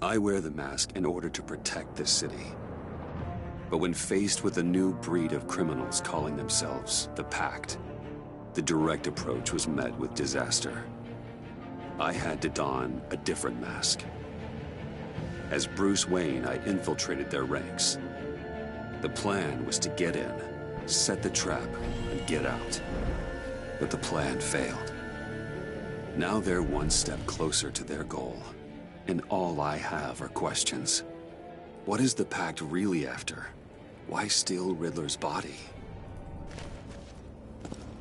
I wear the mask in order to protect this city. But when faced with a new breed of criminals calling themselves the Pact, the direct approach was met with disaster. I had to don a different mask. As Bruce Wayne, I infiltrated their ranks. The plan was to get in, set the trap, and get out. But the plan failed. Now they're one step closer to their goal, and all I have are questions. What is the Pact really after? Why steal Riddler's body?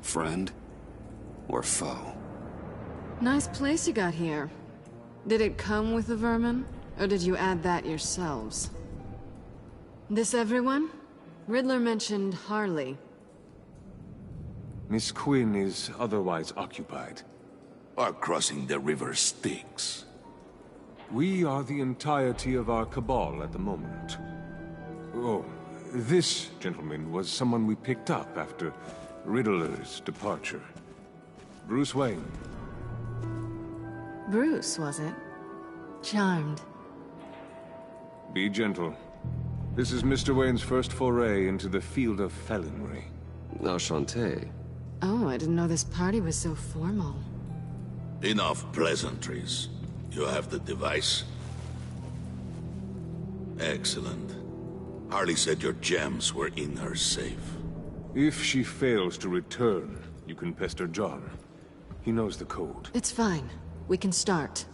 Friend or foe? Nice place you got here. Did it come with the vermin, or did you add that yourselves? This everyone? Riddler mentioned Harley. Miss Quinn is otherwise occupied. Are crossing the river Styx. We are the entirety of our cabal at the moment. Oh, this gentleman was someone we picked up after Riddler's departure. Bruce Wayne. Bruce, was it? Charmed. Be gentle. This is Mr. Wayne's first foray into the field of felonry. Enchanté. Oh, I didn't know this party was so formal. Enough pleasantries. You have the device? Excellent. Harley said your gems were in her safe. If she fails to return, you can pester John. He knows the code. It's fine. We can start.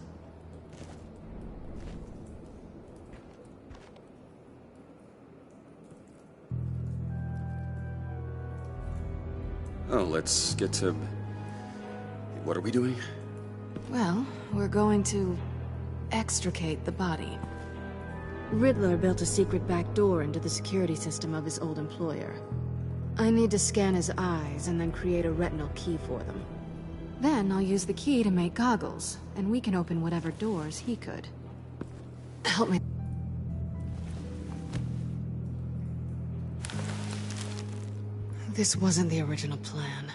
Oh, let's get to... What are we doing? Well, we're going to extricate the body. Riddler built a secret back door into the security system of his old employer. I need to scan his eyes and then create a retinal key for them. Then I'll use the key to make goggles, and we can open whatever doors he could. Help me. This wasn't the original plan.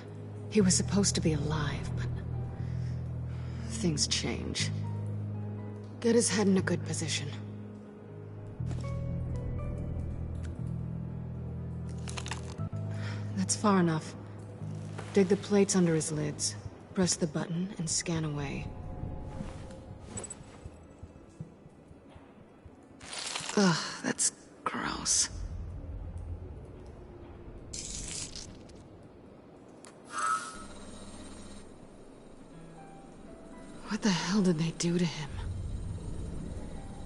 He was supposed to be alive, but... things change. Get his head in a good position. That's far enough. Dig the plates under his lids. Press the button and scan away. Ugh, that's gross. What the hell did they do to him?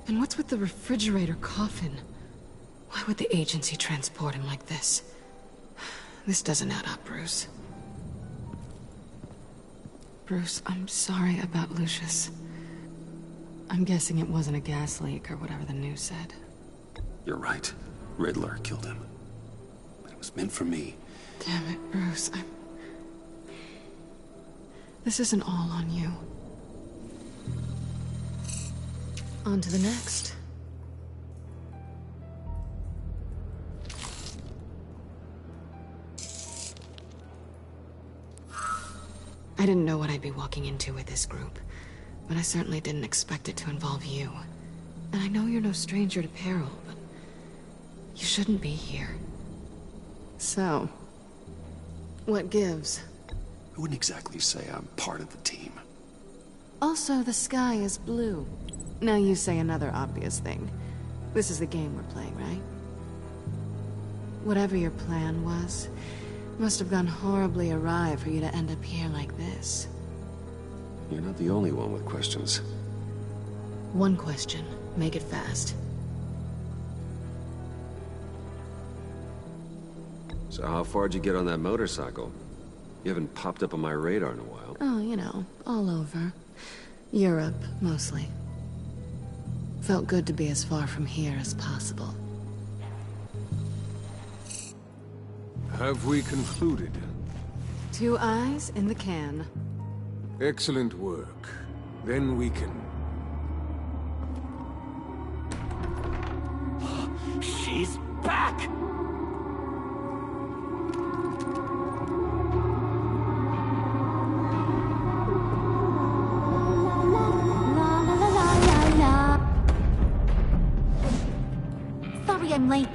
And what's with the refrigerator coffin? Why would the agency transport him like this? This doesn't add up, Bruce. Bruce, I'm sorry about Lucius. I'm guessing it wasn't a gas leak or whatever the news said. You're right. Riddler killed him. But it was meant for me. Damn it, Bruce. This isn't all on you. On to the next. I didn't know what I'd be walking into with this group, but I certainly didn't expect it to involve you. And I know you're no stranger to peril, but you shouldn't be here. So, what gives? I wouldn't exactly say I'm part of the team. Also, the sky is blue. Now you say another obvious thing. This is the game we're playing, right? Whatever your plan was, must have gone horribly awry for you to end up here like this. You're not the only one with questions. One question. Make it fast. So how far'd you get on that motorcycle? You haven't popped up on my radar in a while. Oh, you know, all over. Europe, mostly. Felt good to be as far from here as possible. Have we concluded? 2 eyes in the can. Excellent work. Then we can... She's back! I'm late.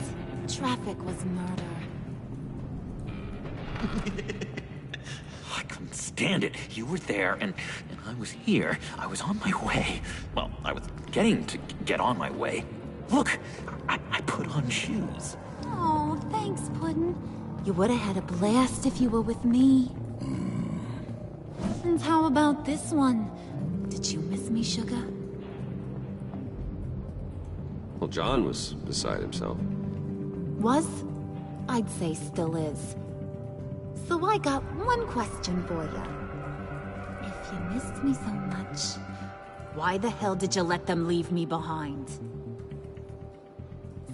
Traffic was murder. I couldn't stand it. You were there, and I was here. I was on my way. Well, I was getting to get on my way. Look, I put on shoes. Oh, thanks, Puddin'. You would have had a blast if you were with me. And how about this one? Did you miss me, Sugar? Well, John was beside himself. Was? I'd say still is. So I got one question for you. If you missed me so much, why the hell did you let them leave me behind?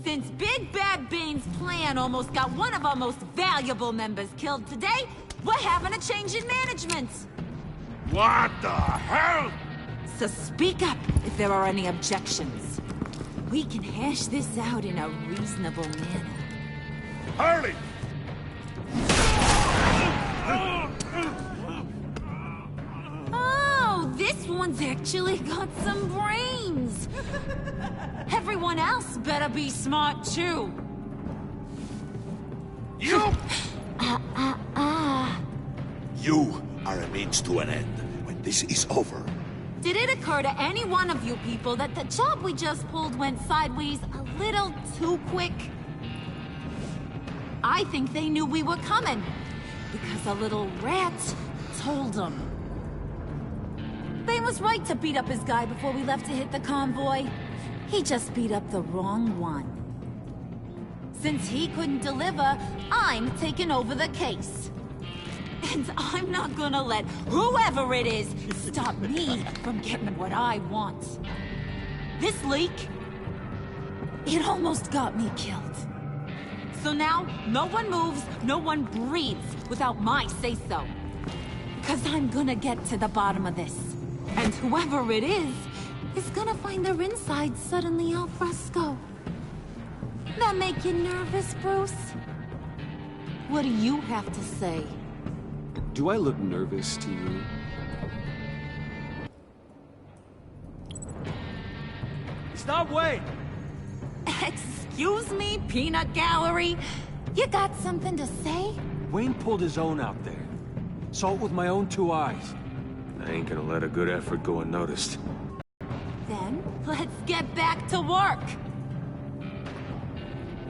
Since Big Bad Bane's plan almost got one of our most valuable members killed today, we're having a change in management. What the hell? So speak up if there are any objections. We can hash this out in a reasonable manner. Harley! Oh, this one's actually got some brains. Everyone else better be smart too. You! You are a means to an end. When this is over, Did it occur to any one of you people that the job we just pulled went sideways a little too quick? I think they knew we were coming, because a little rat told them. Bane was right to beat up his guy before we left to hit the convoy. He just beat up the wrong one. Since he couldn't deliver, I'm taking over the case. And I'm not gonna let whoever it is stop me from getting what I want. This leak, it almost got me killed. So now, no one moves, no one breathes without my say-so. Because I'm gonna get to the bottom of this. And whoever it is gonna find their inside suddenly al fresco. That make you nervous, Bruce? What do you have to say? Do I look nervous to you? Stop, wait! Excuse me, Peanut Gallery? You got something to say? Wayne pulled his own out there. Saw it with my own 2 eyes. I ain't gonna let a good effort go unnoticed. Then, let's get back to work.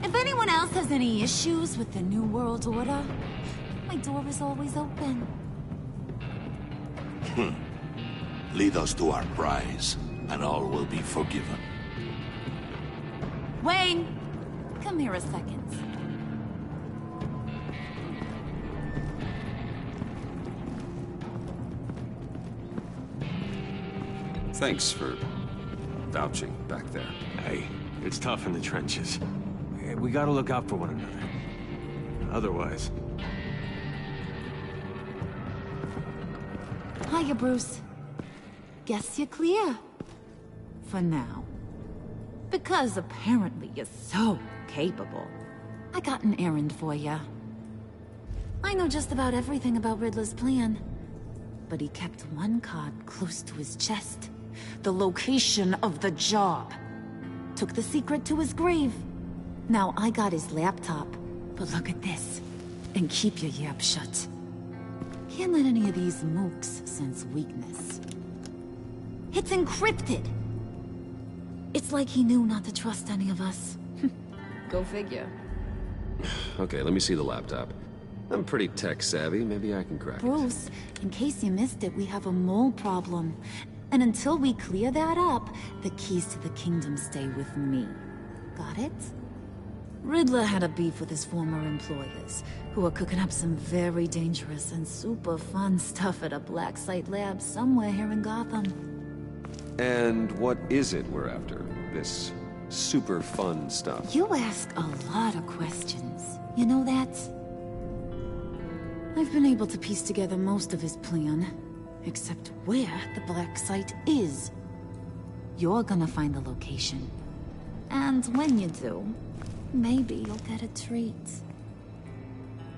If anyone else has any issues with the New World Order, my door is always open. lead us to our prize, and all will be forgiven. Wayne, come here a second. Thanks for vouching back there. Hey, it's tough in the trenches. We gotta look out for one another. Otherwise... Hiya, Bruce. Guess you're clear. For now. Because apparently you're so capable. I got an errand for you. I know just about everything about Riddler's plan. But he kept one card close to his chest. The location of the job. Took the secret to his grave. Now I got his laptop. But look at this. And keep your yap shut. Can't let any of these mooks sense weakness. It's encrypted! It's like he knew not to trust any of us. Go figure. Okay, let me see the laptop. I'm pretty tech-savvy. Maybe I can crack it. Bruce, in case you missed it, we have a mole problem. And until we clear that up, the keys to the kingdom stay with me. Got it? Riddler had a beef with his former employers, who were cooking up some very dangerous and super fun stuff at a black site lab somewhere here in Gotham. And what is it we're after? This super fun stuff? You ask a lot of questions. You know that? I've been able to piece together most of his plan, except where the black site is. You're gonna find the location. And when you do, maybe you'll get a treat.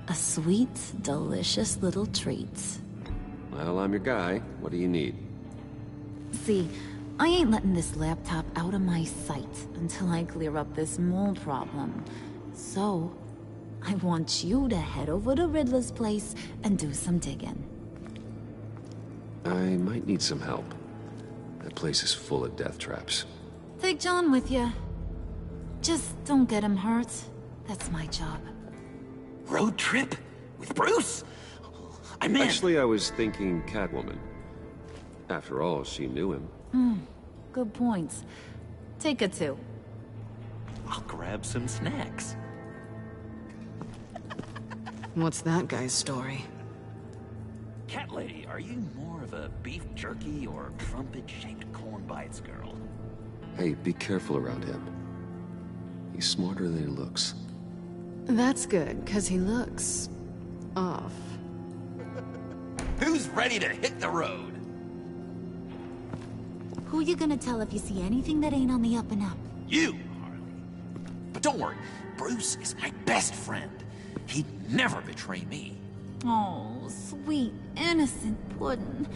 A sweet, delicious little treat. Well, I'm your guy. What do you need? See, I ain't letting this laptop out of my sight until I clear up this mole problem. So, I want you to head over to Riddler's place and do some digging. I might need some help. That place is full of death traps. Take John with you. Just don't get him hurt. That's my job. Road trip? With Bruce? I'm in. Actually, I was thinking Catwoman. After all, she knew him. Good points. Take her too. I'll grab some snacks. What's that guy's story? Cat lady, are you more of a beef jerky or trumpet-shaped corn bites girl? Hey, be careful around him. He's smarter than he looks. That's good, because he looks... off. Who's ready to hit the road? Who you gonna tell if you see anything that ain't on the up and up? You, Harley. But don't worry, Bruce is my best friend. He'd never betray me. Oh, sweet, innocent puddin'.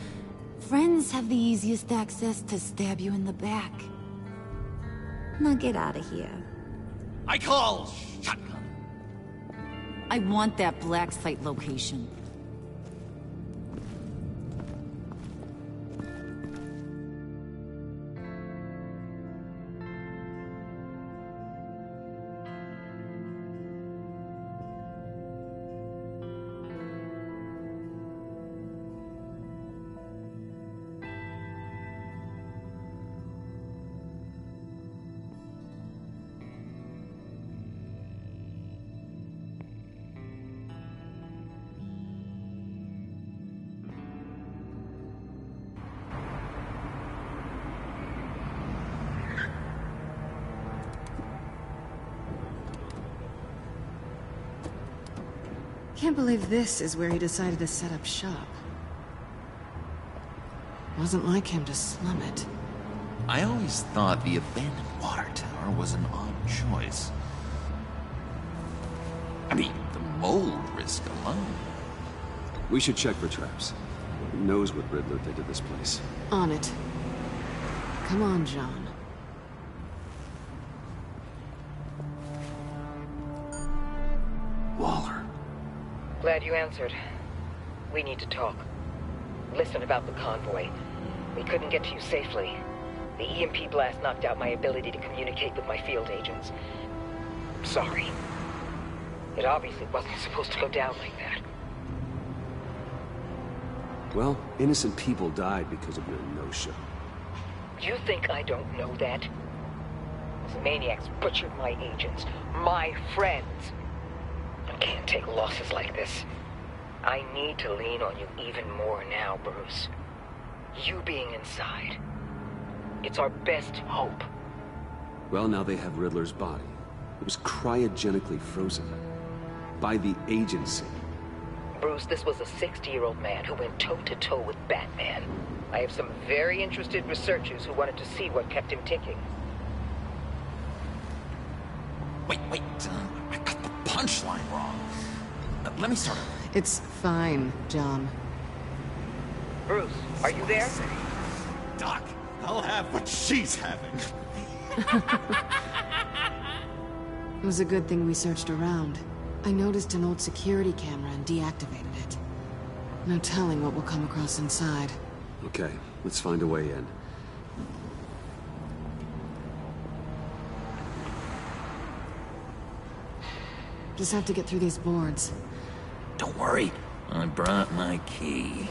Friends have the easiest access to stab you in the back. Now get out of here. I call shotgun. I want that black site location. Can't believe this is where he decided to set up shop. Wasn't like him to slum it. I always thought the abandoned water tower was an odd choice. I mean, the mold risk alone. We should check for traps. Who knows what Riddler did to this place? On it. Come on, John. Waller. Glad you answered. We need to talk. Listen about the convoy. We couldn't get to you safely. The EMP blast knocked out my ability to communicate with my field agents. Sorry. It obviously wasn't supposed to go down like that. Well, innocent people died because of your no-show. You think I don't know that? Those maniacs butchered my agents, my friends. I can't take losses like this. I need to lean on you even more now, Bruce. You being inside. It's our best hope. Well, now they have Riddler's body. It was cryogenically frozen. By the agency. Bruce, this was a 60-year-old man who went toe-to-toe with Batman. I have some very interested researchers who wanted to see what kept him ticking. Wait, I got the punchline wrong. Let me start over. It's fine, John. Bruce, are you there? Doc, I'll have what she's having. It was a good thing we searched around. I noticed an old security camera and deactivated it. No telling what we'll come across inside. Okay, let's find a way in. Just have to get through these boards. Don't worry, I brought my key.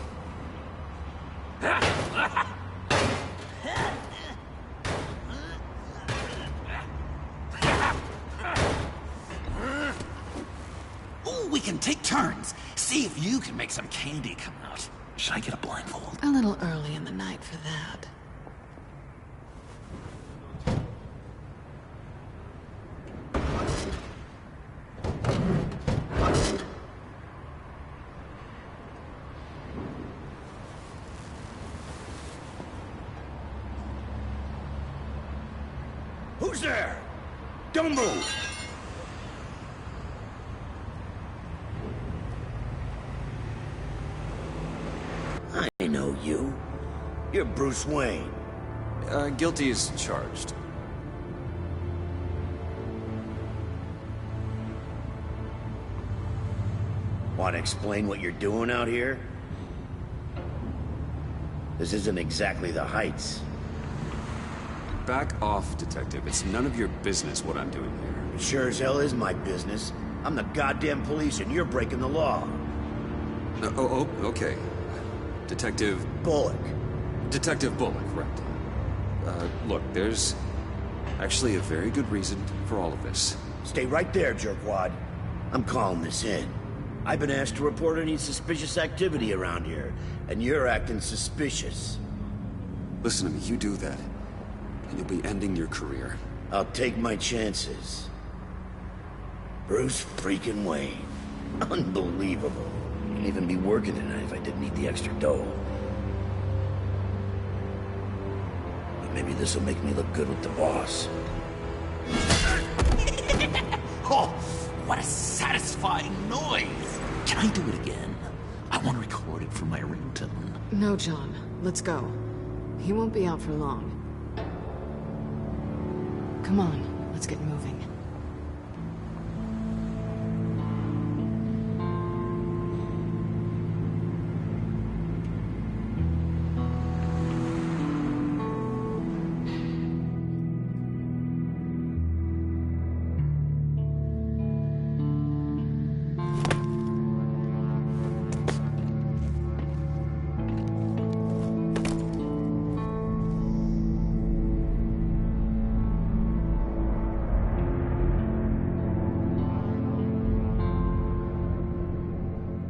Ooh, we can take turns. See if you can make some candy come out. Should I get a blindfold? A little early in the night for that. Who's there? Don't move! I know you. You're Bruce Wayne. Guilty as charged. Want to explain what you're doing out here? This isn't exactly the Heights. Back off, Detective. It's none of your business what I'm doing here. It sure as hell is my business. I'm the goddamn police and you're breaking the law. Okay. Detective... Bullock. Detective Bullock, right. Look, there's actually a very good reason for all of this. Stay right there, jerkwad. I'm calling this in. I've been asked to report any suspicious activity around here, and you're acting suspicious. Listen to me, you do that, and you'll be ending your career. I'll take my chances. Bruce freaking Wayne. Unbelievable. I'd even be working tonight if I didn't need the extra dough. But maybe this'll make me look good with the boss. Oh, what a satisfying noise! Can I do it again? I want to record it for my ringtone. No, John. Let's go. He won't be out for long. Come on, let's get moving.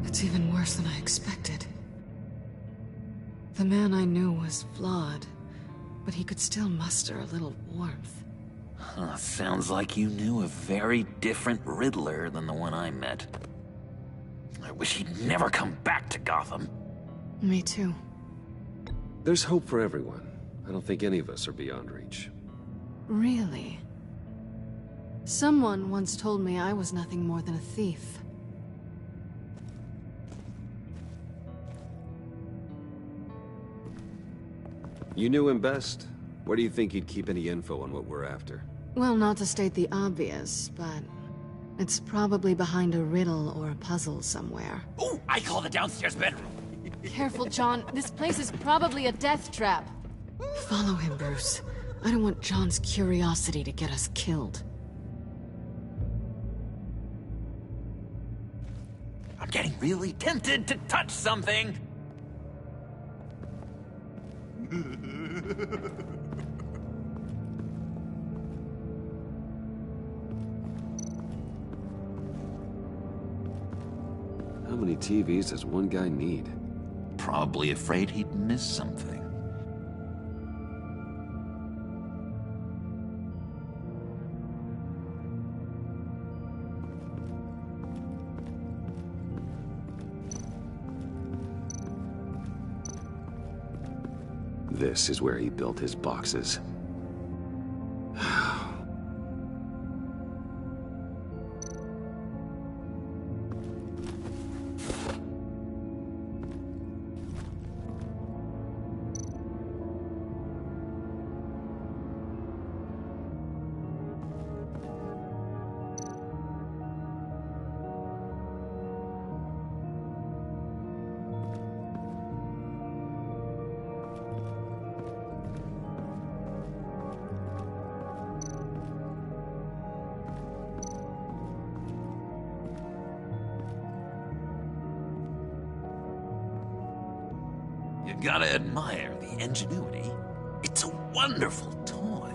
It's even worse than I expected. The man I knew was flawed, but he could still muster a little warmth. Sounds like you knew a very different Riddler than the one I met. I wish he'd never come back to Gotham. Me too. There's hope for everyone. I don't think any of us are beyond reach. Really? Someone once told me I was nothing more than a thief. You knew him best. Where do you think he'd keep any info on what we're after? Well, not to state the obvious, but it's probably behind a riddle or a puzzle somewhere. Oh, I call the downstairs bedroom. Careful, John. This place is probably a death trap. Follow him, Bruce. I don't want John's curiosity to get us killed. I'm getting really tempted to touch something. How many TVs does one guy need? Probably afraid he'd miss something. This is where he built his boxes. You gotta admire the ingenuity. It's a wonderful toy.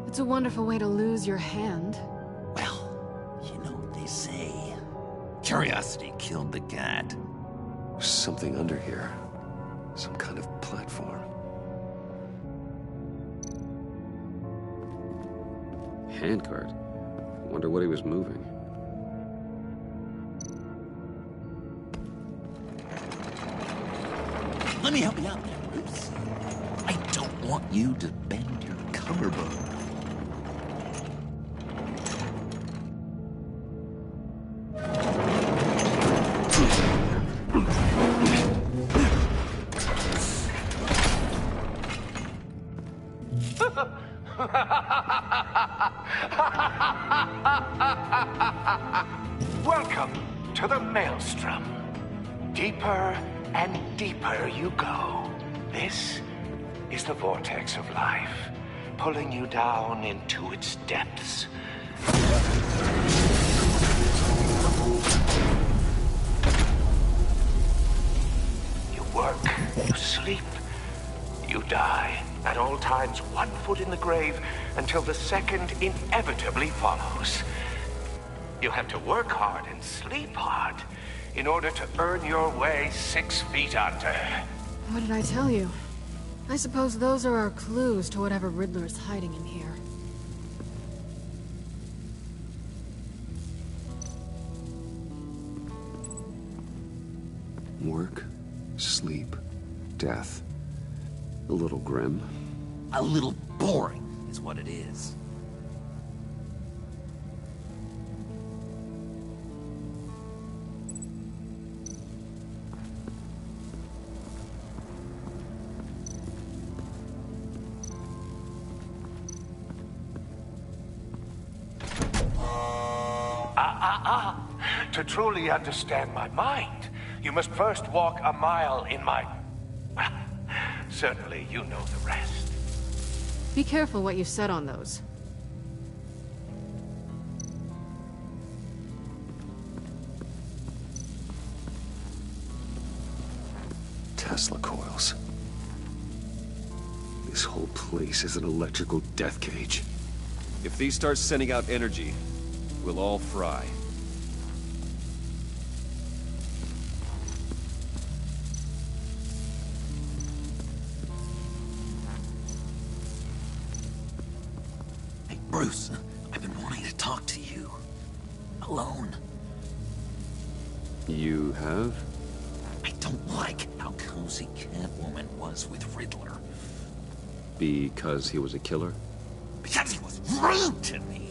It's a wonderful way to lose your hand. Well, you know what they say. Curiosity killed the cat. There's something under here. Some kind of platform. Handcart. Wonder what he was moving. Let me help you out there, Bruce. I don't want you to bend your collarbone. Welcome to the Maelstrom. Deeper and deeper you go. This is the vortex of life, pulling you down into its depths. You work, you sleep, you die. At all times, 1 foot in the grave until the second inevitably follows. You have to work hard and sleep hard in order to earn your way 6 feet under. What did I tell you? I suppose those are our clues to whatever Riddler is hiding in here. Work, sleep, death. A little grim. A little boring is what it is. To truly understand my mind, you must first walk a mile in my... Well, certainly you know the rest. Be careful what you said on those. Tesla coils. This whole place is an electrical death cage. If these start sending out energy, we'll all fry. Hey, Bruce, I've been wanting to talk to you. Alone. You have? I don't like how cozy Catwoman was with Riddler. Because he was a killer? Because he was rude to me.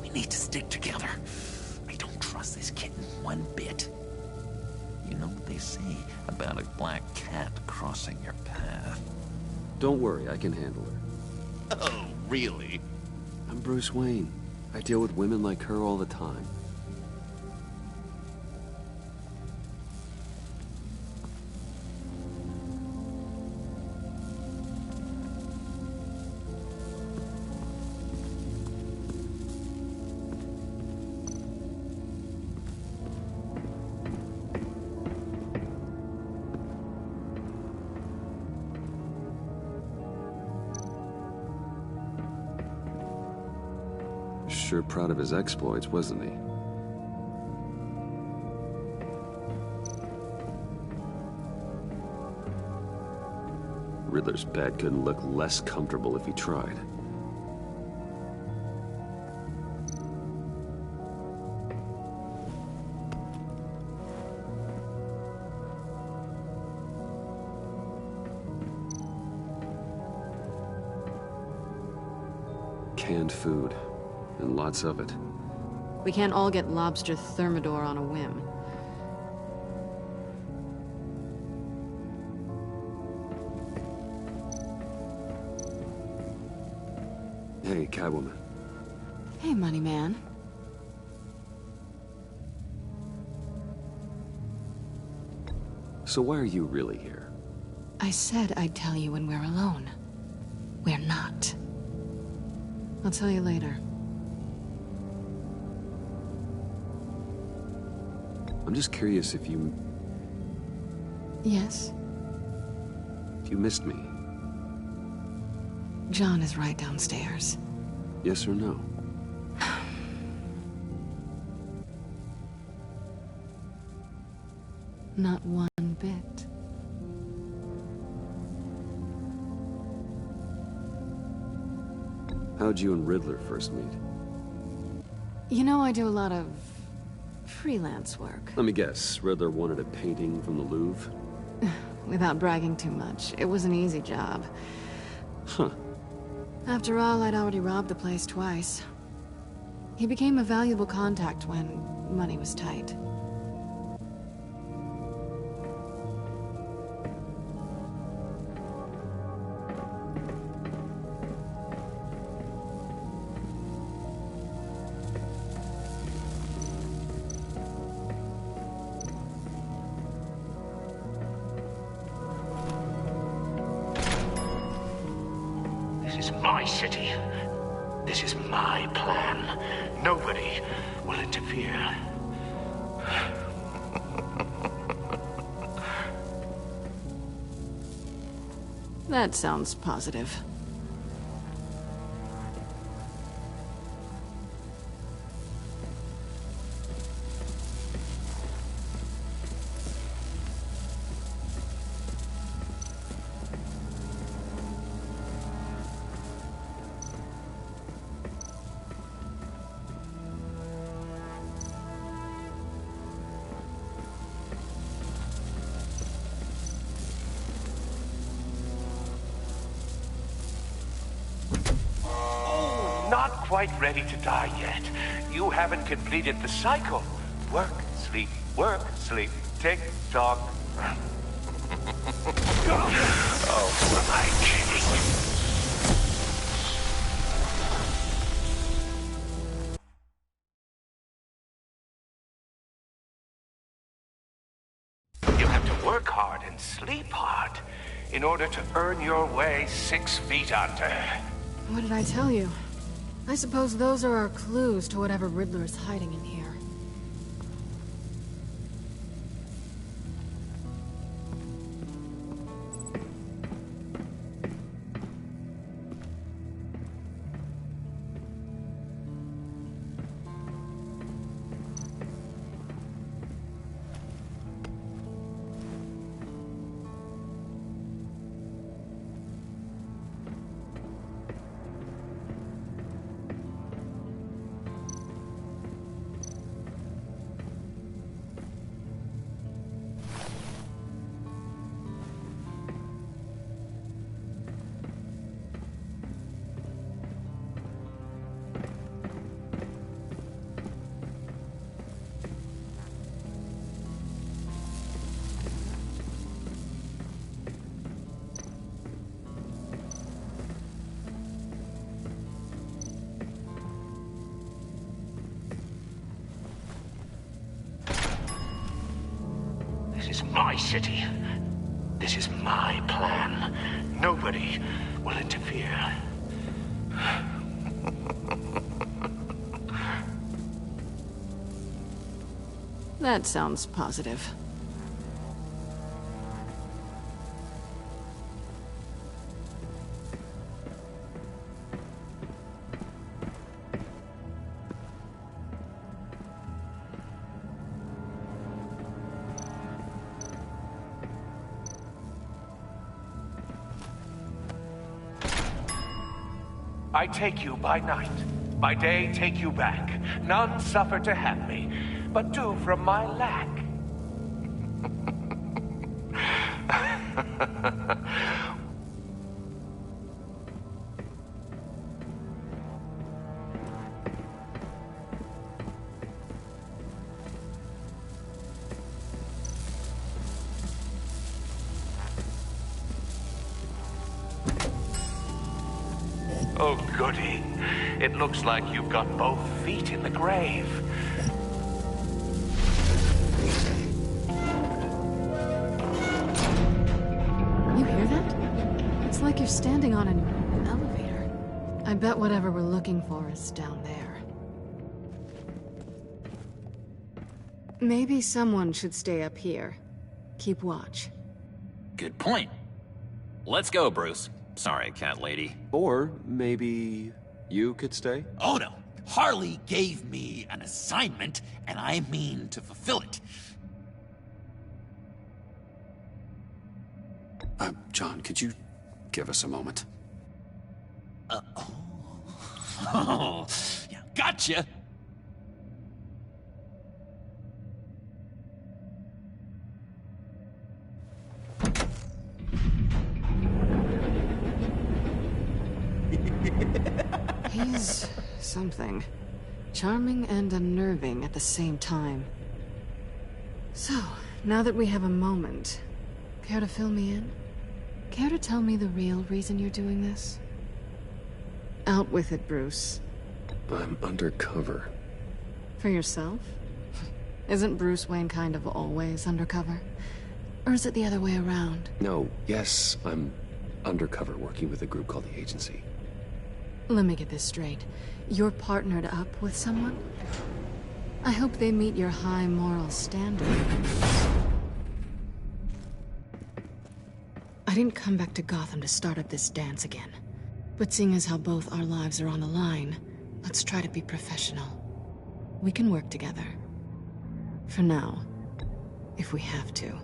We need to stick together. I don't trust this kitten one bit. You know what they say about a black cat crossing your path? Don't worry, I can handle her. Oh, really? I'm Bruce Wayne. I deal with women like her all the time. Sure proud of his exploits, wasn't he? Riddler's bed couldn't look less comfortable if he tried. Canned food. And lots of it. We can't all get lobster thermidor on a whim. Hey, Catwoman. Hey, money man. So why are you really here? I said I'd tell you when we're alone. We're not. I'll tell you later. I'm just curious if you... Yes? If you missed me. John is right downstairs. Yes or no? Not one bit. How'd you and Riddler first meet? You know, I do a lot of freelance work. Let me guess, Riddler wanted a painting from the Louvre? Without bragging too much, it was an easy job. Huh. After all, I'd already robbed the place twice. He became a valuable contact when money was tight. my city. This is my plan. Nobody will interfere. That sounds positive. Not quite ready to die yet. You haven't completed the cycle. Work, sleep, tick tock. Oh, who am I kidding? You have to work hard and sleep hard in order to earn your way 6 feet under. What did I tell you? I suppose those are our clues to whatever Riddler is hiding in here. This is my city. This is my plan. Nobody will interfere. That sounds positive. I take you by night. By day, take you back. None suffer to have me, but do from my lack. Oh, goody. It looks like you've got both feet in the grave. You hear that? It's like you're standing on an elevator. I bet whatever we're looking for is down there. Maybe someone should stay up here. Keep watch. Good point. Let's go, Bruce. Sorry, cat lady. Or maybe you could stay? Oh no. Harley gave me an assignment, and I mean to fulfill it. John, could you give us a moment? Oh, yeah, gotcha. He's something. Charming and unnerving at the same time. So, now that we have a moment, care to fill me in? Care to tell me the real reason you're doing this? Out with it, Bruce. I'm undercover. For yourself? Isn't Bruce Wayne kind of always undercover? Or is it the other way around? No, yes, I'm undercover working with a group called the Agency. Let me get this straight. You're partnered up with someone? I hope they meet your high moral standard. I didn't come back to Gotham to start up this dance again. But seeing as how both our lives are on the line, let's try to be professional. We can work together. For now. If we have to.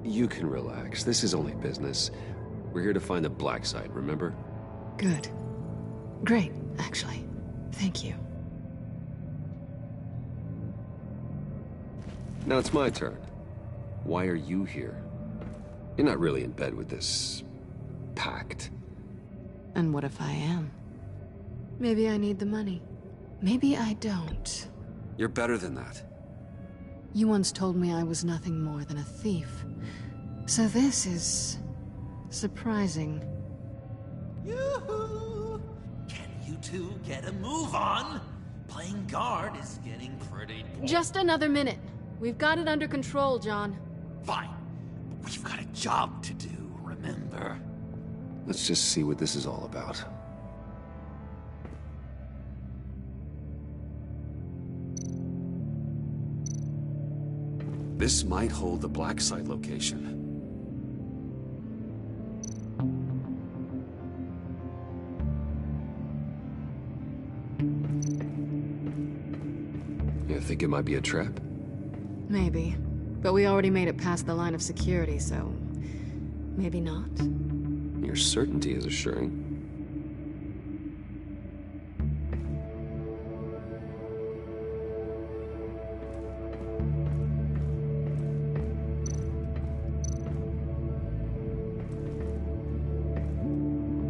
You can relax. This is only business. We're here to find the black site, remember? Good. Great, actually. Thank you. Now it's my turn. Why are you here? You're not really in bed with this... pact. And what if I am? Maybe I need the money. Maybe I don't. You're better than that. You once told me I was nothing more than a thief. So this is... surprising. Yoo-hoo! Can you two get a move on? Playing guard is getting pretty... Just another minute. We've got it under control, John. Fine. But we've got a job to do, remember? Let's just see what this is all about. This might hold the black site location. You think it might be a trap? Maybe. But we already made it past the line of security, so... maybe not. Your certainty is assuring.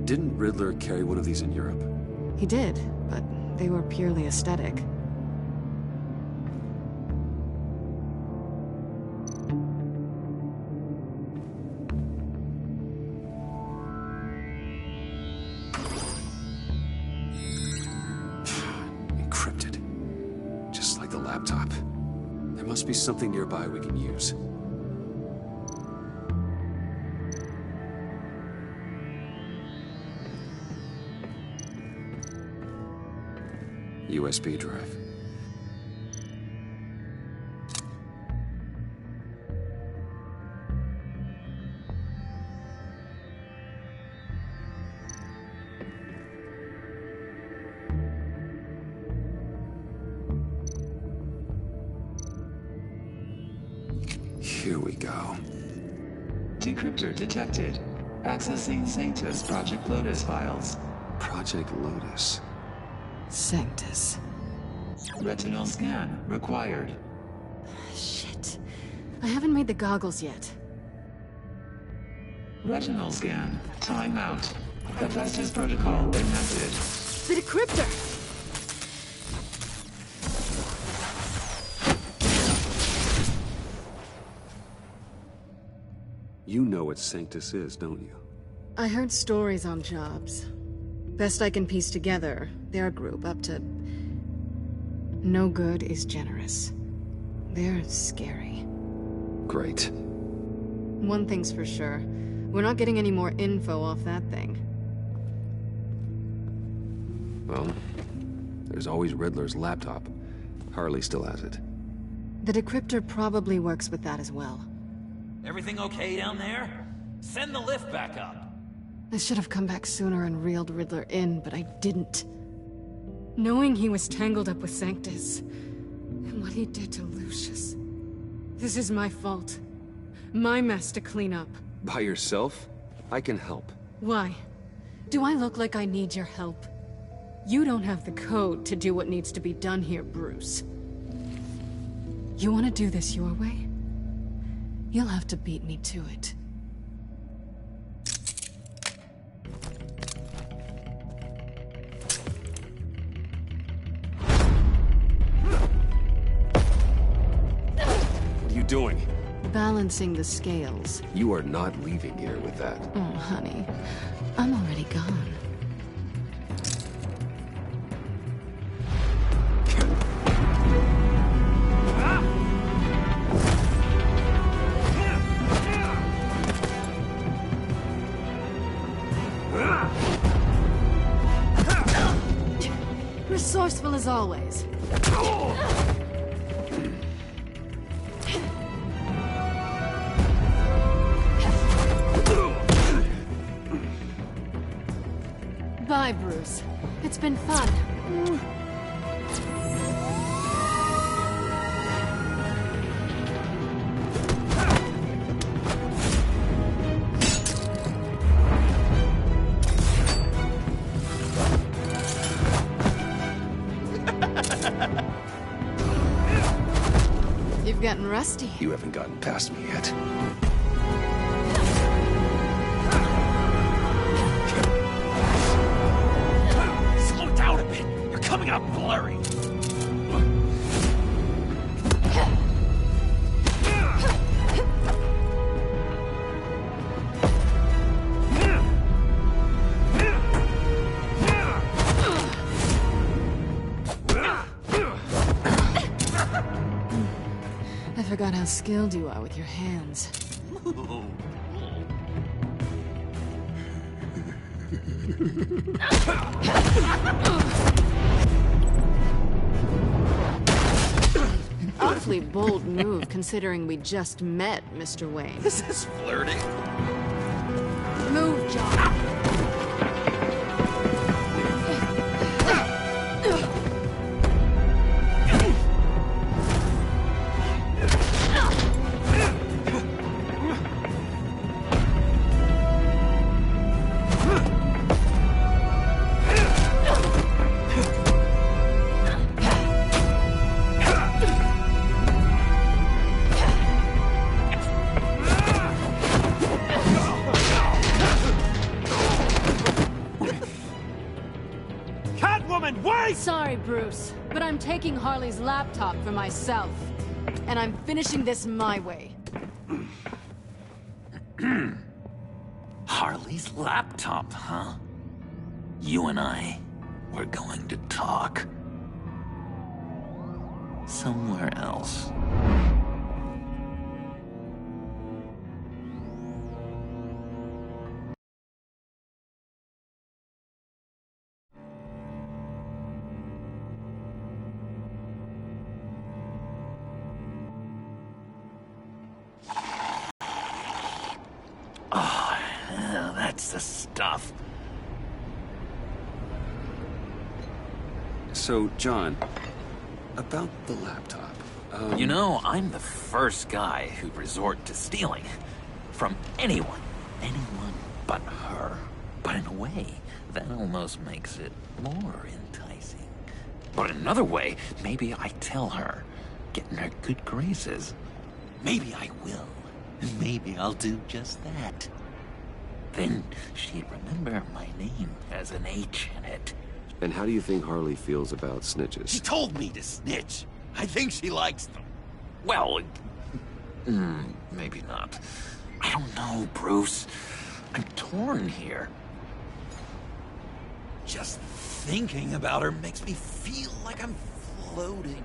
Didn't Riddler carry one of these in Europe? He did, but they were purely aesthetic. Encrypted. Just like the laptop. There must be something nearby we can use. USB drive. Here we go. Decryptor detected. Accessing Sanctus Project Lotus files. Project Lotus. Sanctus. Retinal scan required. Shit. I haven't made the goggles yet. Retinal scan. Timeout. Hephaestus protocol enacted. The decryptor! You know what Sanctus is, don't you? I heard stories on jobs. Best I can piece together, their group up to... no good is generous. They're scary. Great. One thing's for sure. We're not getting any more info off that thing. Well, there's always Riddler's laptop. Harley still has it. The decryptor probably works with that as well. Everything okay down there? Send the lift back up. I should have come back sooner and reeled Riddler in, but I didn't. Knowing he was tangled up with Sanctus, and what he did to Lucius. This is my fault. My mess to clean up. By yourself? I can help. Why? Do I look like I need your help? You don't have the code to do what needs to be done here, Bruce. You want to do this your way? You'll have to beat me to it. What are you doing? Balancing the scales. You are not leaving here with that. Oh, honey. I'm already gone. Resourceful as always. Bye, Bruce. It's been fun. You've gotten rusty. You haven't gotten past me yet. Slow down a bit. You're coming out blurry. I forgot how skilled you are with your hands. Awfully bold move, considering we just met, Mr. Wayne. This is flirting. Move, John. Sorry, Bruce, but I'm taking Harley's laptop for myself. And I'm finishing this my way. Harley's laptop, huh? You and I, we're going to talk. Somewhere else. Oh, yeah, that's the stuff. So, John, about the laptop. You know, I'm the first guy who'd resort to stealing. From anyone. Anyone but her. But in a way, that almost makes it more enticing. But in another way, maybe I tell her, get in her good graces. Maybe I will. Maybe I'll do just that. Then she'd remember my name has an H in it. And how do you think Harley feels about snitches? She told me to snitch. I think she likes them. Well, maybe not. I don't know, Bruce. I'm torn here. Just thinking about her makes me feel like I'm floating.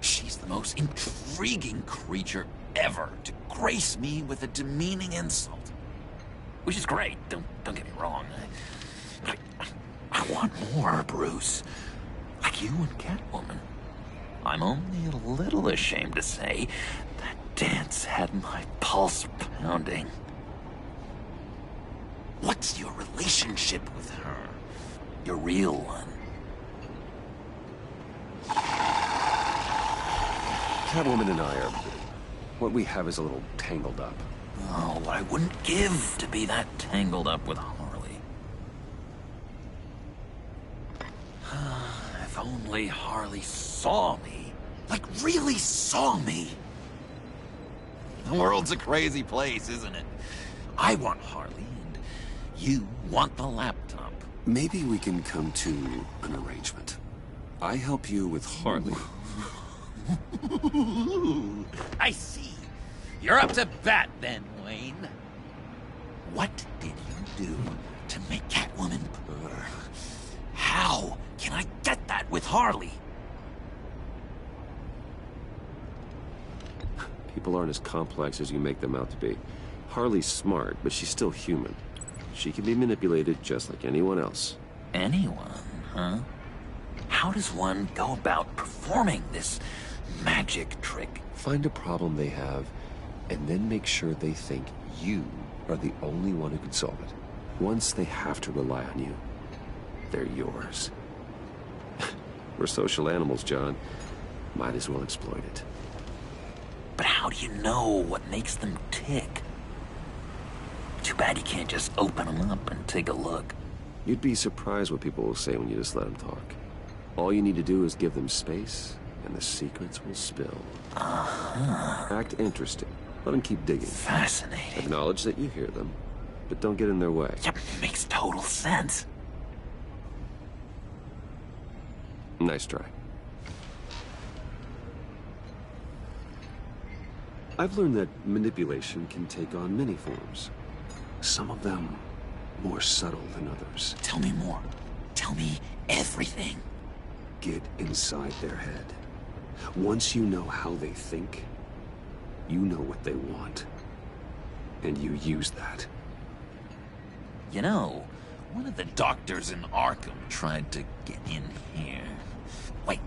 She's the most intriguing creature ever to grace me with a demeaning insult. Which is great, don't get me wrong. But I want more, Bruce. Like you and Catwoman. I'm only a little ashamed to say that dance had my pulse pounding. What's your relationship with her? Your real one. Catwoman and I are... what we have is a little tangled up. Oh, what I wouldn't give to be that tangled up with Harley. If only Harley saw me. Like, really saw me. The world's a crazy place, isn't it? I want Harley, and you want the laptop. Maybe we can come to an arrangement. I help you with Harley. I see. You're up to bat then, Wayne. What did you do to make Catwoman purr? How can I get that with Harley? People aren't as complex as you make them out to be. Harley's smart, but she's still human. She can be manipulated just like anyone else. Anyone, huh? How does one go about performing this magic trick? Find a problem they have, and then make sure they think you are the only one who can solve it. Once they have to rely on you, they're yours. We're social animals, John. Might as well exploit it. But how do you know what makes them tick? Too bad you can't just open them up and take a look. You'd be surprised what people will say when you just let them talk. All you need to do is give them space, and the secrets will spill. Act interesting. Let them keep digging. Fascinating. Acknowledge that you hear them, but don't get in their way. Yep, makes total sense. Nice try. I've learned that manipulation can take on many forms. Some of them more subtle than others. Tell me more. Tell me everything. Get inside their head. Once you know how they think, you know what they want. And you use that. You know, one of the doctors in Arkham tried to get in here. Wait.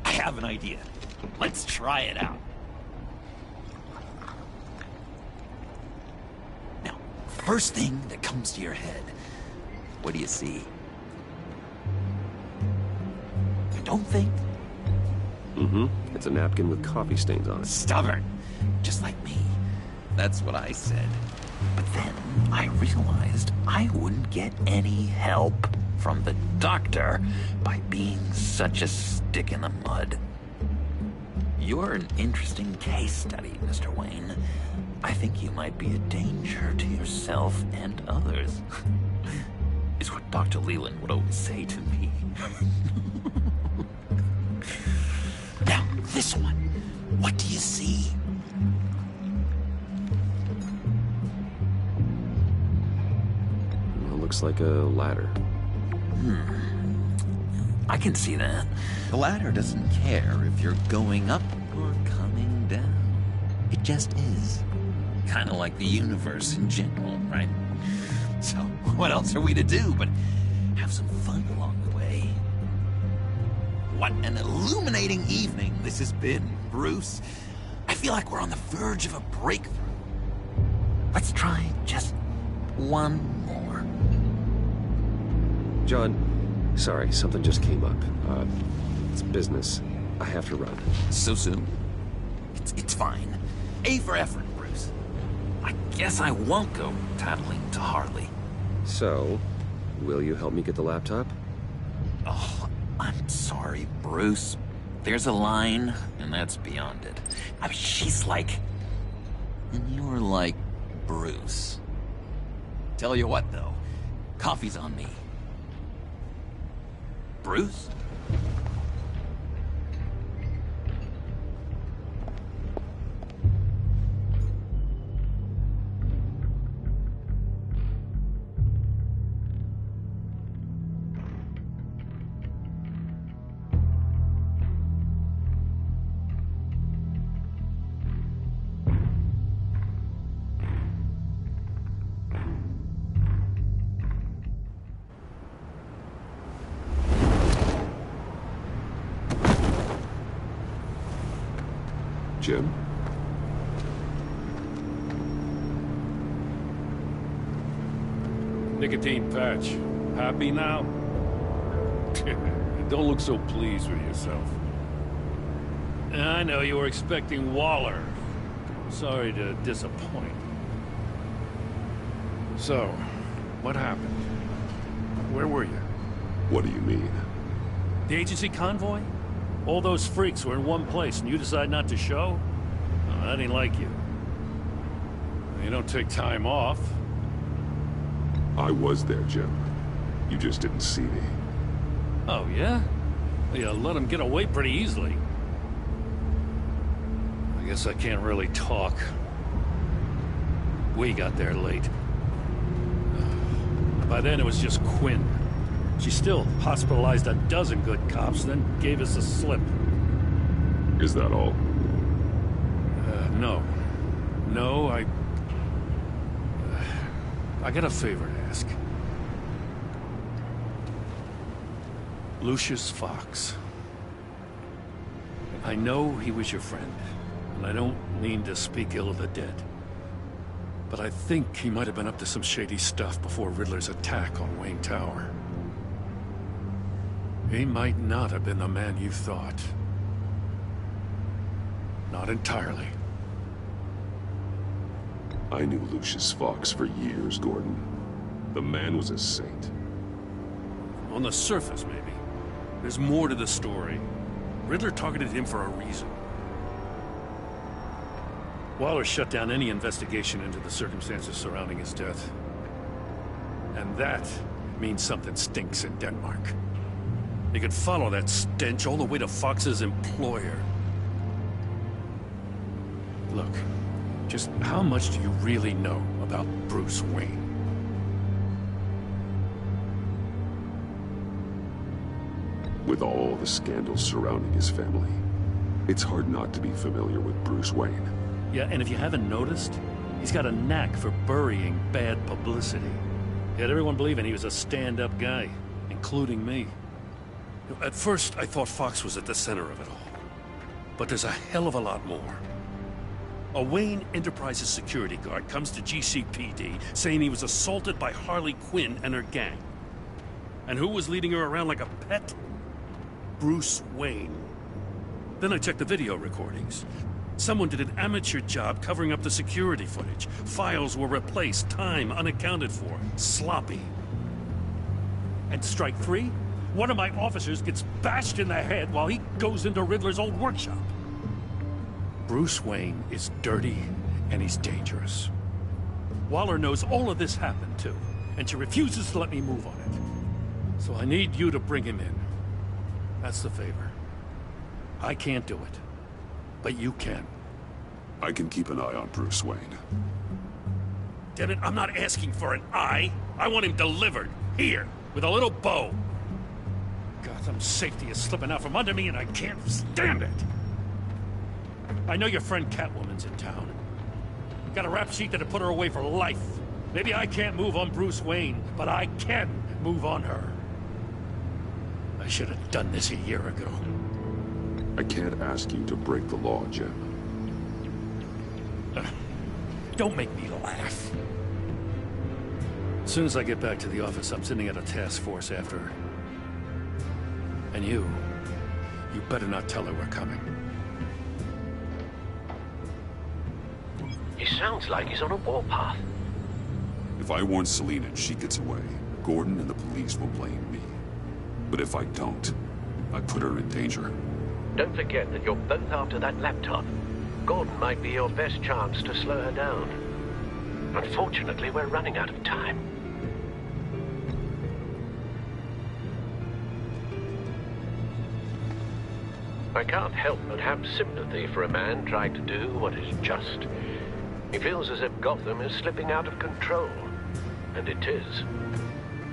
I have an idea. Let's try it out. Now, first thing that comes to your head, what do you see? Don't think. It's a napkin with coffee stains on it. Stubborn. Just like me. That's what I said. But then I realized I wouldn't get any help from the doctor by being such a stick in the mud. You're an interesting case study, Mr. Wayne. I think you might be a danger to yourself and others. Is what Dr. Leland would always say to me. Now, this one. What do you see? Well, looks like a ladder. I can see that. The ladder doesn't care if you're going up or coming down. It just is. Kind of like the universe in general, right? So, what else are we to do but have some fun along the way? What an illuminating evening this has been, Bruce. I feel like we're on the verge of a breakthrough. Let's try just one more. John, sorry, something just came up. It's business. I have to run. So soon? It's fine. A for effort, Bruce. I guess I won't go tattling to Harley. So, will you help me get the laptop? Oh, I'm sorry, Bruce. There's a line, and that's beyond it. I mean, she's like... And you're like Bruce. Tell you what, though. Coffee's on me. Bruce? Jim? Nicotine patch. Happy now? Don't look so pleased with yourself. I know you were expecting Waller. Sorry to disappoint. So, what happened? Where were you? What do you mean? The agency convoy? All those freaks were in one place and you decide not to show? Oh, that ain't like you. You don't take time off. I was there, Jim. You just didn't see me. Oh, yeah? You let him get away pretty easily. I guess I can't really talk. We got there late. By then it was just Quinn. She still hospitalized a dozen good cops, then gave us a slip. Is that all? No. No, I got a favor to ask. Lucius Fox. I know he was your friend, and I don't mean to speak ill of the dead. But I think he might have been up to some shady stuff before Riddler's attack on Wayne Tower. He might not have been the man you thought. Not entirely. I knew Lucius Fox for years, Gordon. The man was a saint. On the surface, maybe. There's more to the story. Riddler targeted him for a reason. Waller shut down any investigation into the circumstances surrounding his death. And that means something stinks in Denmark. You could follow that stench all the way to Fox's employer. Look, just how much do you really know about Bruce Wayne? With all the scandals surrounding his family, it's hard not to be familiar with Bruce Wayne. Yeah, and if you haven't noticed, he's got a knack for burying bad publicity. He had everyone believing he was a stand-up guy, including me. At first, I thought Fox was at the center of it all. But there's a hell of a lot more. A Wayne Enterprises security guard comes to GCPD saying he was assaulted by Harley Quinn and her gang. And who was leading her around like a pet? Bruce Wayne. Then I checked the video recordings. Someone did an amateur job covering up the security footage. Files were replaced, time unaccounted for, sloppy. And strike three? One of my officers gets bashed in the head while he goes into Riddler's old workshop. Bruce Wayne is dirty and he's dangerous. Waller knows all of this happened too, and she refuses to let me move on it. So I need you to bring him in. That's the favor. I can't do it, but you can. I can keep an eye on Bruce Wayne. Damn it, I'm not asking for an eye. I want him delivered, here, with a little bow. Gotham's safety is slipping out from under me and I can't stand it. I know your friend Catwoman's in town. Got a rap sheet that'd put her away for life. Maybe I can't move on Bruce Wayne, but I can move on her. I should have done this a year ago. I can't ask you to break the law, Jim. Don't make me laugh. As soon as I get back to the office, I'm sending out a task force after her. And you better not tell her we're coming. He sounds like he's on a warpath. If I warn Selina and she gets away, Gordon and the police will blame me. But if I don't, I put her in danger. Don't forget that you're both after that laptop. Gordon might be your best chance to slow her down. Unfortunately, we're running out of time. I can't help but have sympathy for a man trying to do what is just. He feels as if Gotham is slipping out of control. And it is.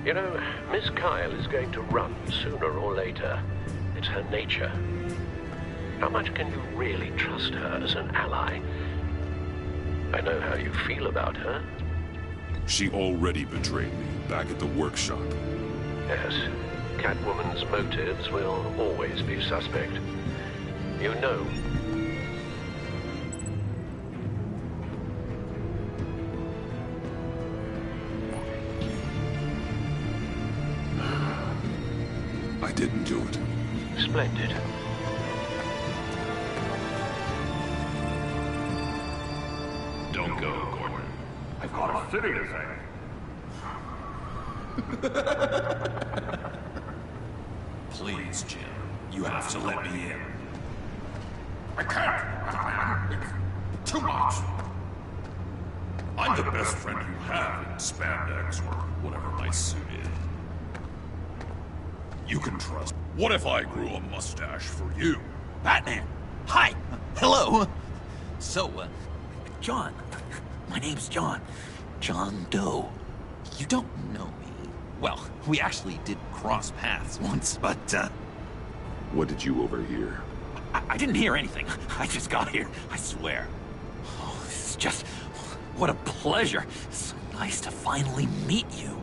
You know, Miss Kyle is going to run sooner or later. It's her nature. How much can you really trust her as an ally? I know how you feel about her. She already betrayed me back at the workshop. Yes, Catwoman's motives will always be suspect. You know. I didn't do it. Splendid. Don't go, Gordon. I've got a city to save. Please, Jim. You have to let me in. I can't. It's too much. I'm the best friend you have in spandex or whatever my suit is. You can trust. What if I grew a mustache for you? Batman! Hi! Hello! So, John. My name's John. John Doe. You don't know me. Well, we actually did cross paths once, but, What did you overhear? I didn't hear anything. I just got here, I swear. Oh, this is just... what a pleasure. It's so nice to finally meet you.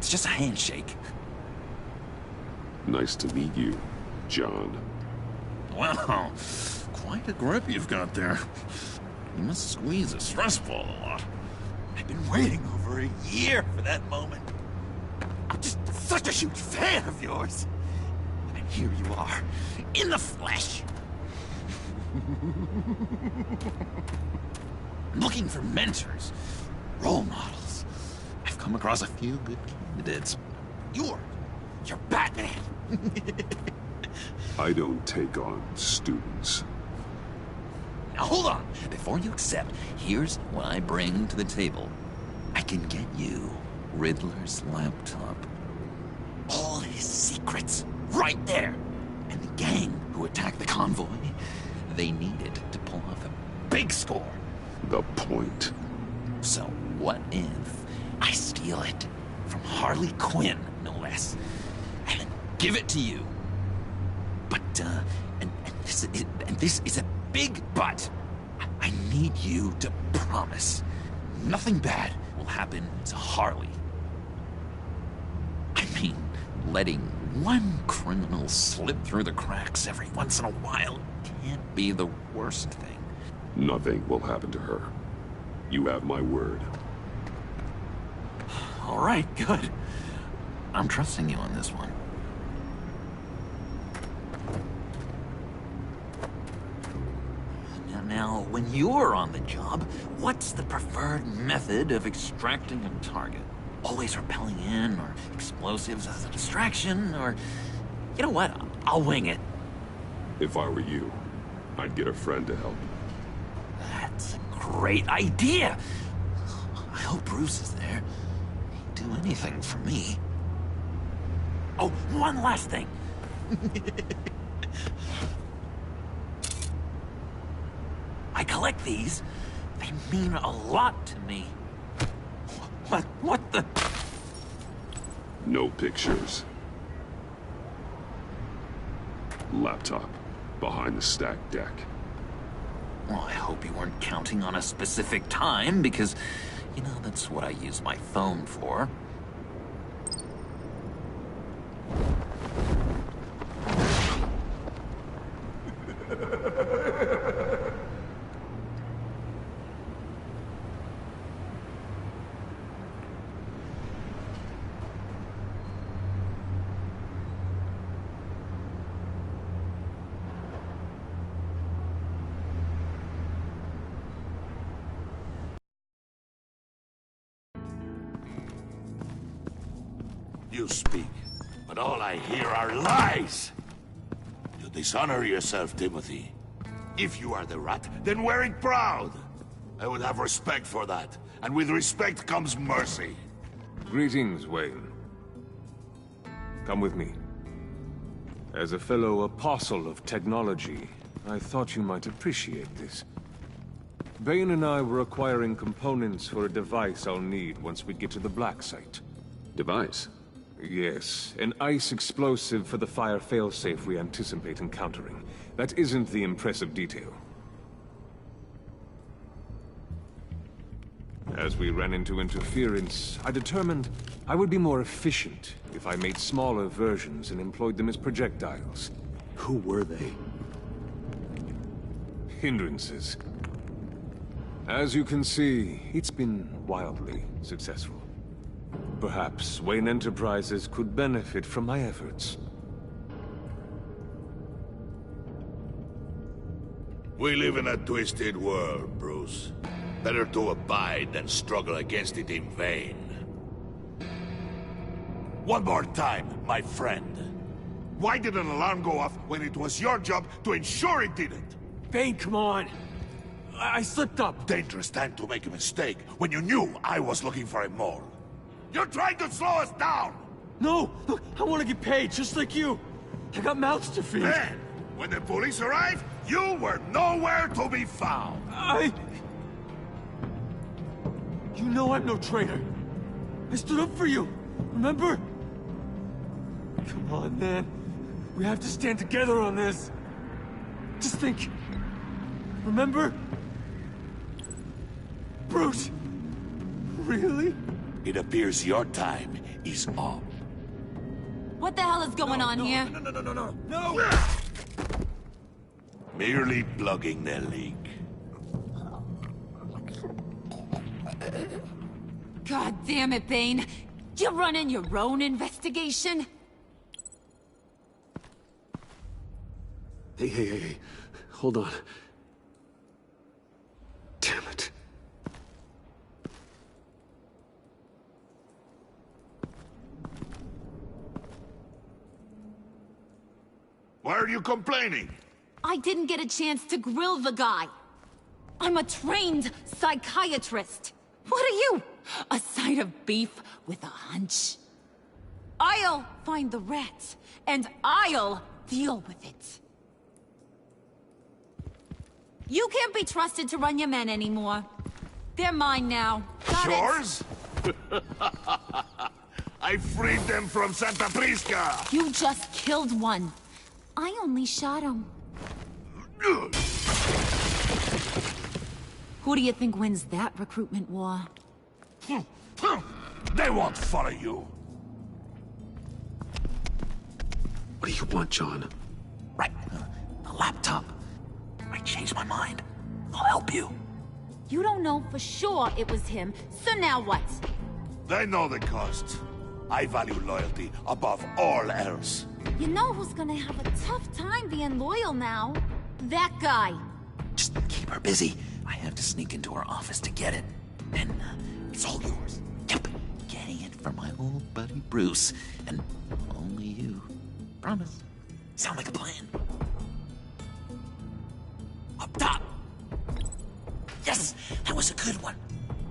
It's just a handshake. Nice to meet you, John. Wow, quite a grip you've got there. You must squeeze a stress ball a lot. I've been waiting over a year for that moment. I'm just such a huge fan of yours. And here you are, in the flesh. Looking for mentors, role models. I've come across a few good candidates. You're Batman. I don't take on students. Now hold on. Before you accept, here's what I bring to the table. I can get you Riddler's laptop. All his secrets, right there. And the gang who attacked the convoy, they needed to pull off a big score. The point. So what if I steal it from Harley Quinn, no less, and then give it to you? But, and this is a big but. I need you to promise nothing bad will happen to Harley. I mean, letting one criminal slip through the cracks every once in a while can't be the worst thing. Nothing will happen to her. You have my word. All right, good. I'm trusting you on this one. Now, when you're on the job, what's the preferred method of extracting a target? Always rappelling in, or explosives as a distraction, or... You know what? I'll wing it. If I were you, I'd get a friend to help. That's a great idea! I hope Bruce is there. He'd do anything for me. Oh, one last thing. I collect these. They mean a lot to me. What the... No pictures. Laptop. Behind the stacked deck. Well, I hope you weren't counting on a specific time, because, you know, that's what I use my phone for. You speak, but all I hear are lies! You dishonor yourself, Timothy. If you are the rat, then wear it proud! I would have respect for that, and with respect comes mercy. Greetings, Wayne. Come with me. As a fellow apostle of technology, I thought you might appreciate this. Bane and I were acquiring components for a device I'll need once we get to the Black Site. Device? Yes, an ice explosive for the fire failsafe we anticipate encountering. That isn't the impressive detail. As we ran into interference, I determined I would be more efficient if I made smaller versions and employed them as projectiles. Who were they? Hindrances. As you can see, it's been wildly successful. Perhaps Wayne Enterprises could benefit from my efforts. We live in a twisted world, Bruce. Better to abide than struggle against it in vain. One more time, my friend. Why did an alarm go off when it was your job to ensure it didn't? Bane, come on! I slipped up! Dangerous time to make a mistake when you knew I was looking for a mole. You're trying to slow us down! No! Look, I want to get paid, just like you! I got mouths to feed! Then, when the police arrived, you were nowhere to be found! You know I'm no traitor! I stood up for you, remember? Come on, man. We have to stand together on this! Just think... Remember? Bruce! Really? It appears your time is up. What the hell is going on here? No! Merely plugging their leak. God damn it, Bane. You're running your own investigation? Hey. Hold on. Damn it. Why are you complaining? I didn't get a chance to grill the guy. I'm a trained psychiatrist. What are you? A side of beef with a hunch? I'll find the rat, and I'll deal with it. You can't be trusted to run your men anymore. They're mine now. Got it? Yours? I freed them from Santa Prisca! You just killed one. I only shot him. Who do you think wins that recruitment war? They won't follow you. What do you want, John? Right. A laptop. I changed my mind. I'll help you. You don't know for sure it was him, so now what? They know the cost. I value loyalty above all else. You know who's gonna have a tough time being loyal now? That guy. Just keep her busy. I have to sneak into her office to get it. Then it's all yours. Yep. Getting it from my old buddy Bruce. And only you. Promise. Sound like a plan? Up top! Yes! That was a good one.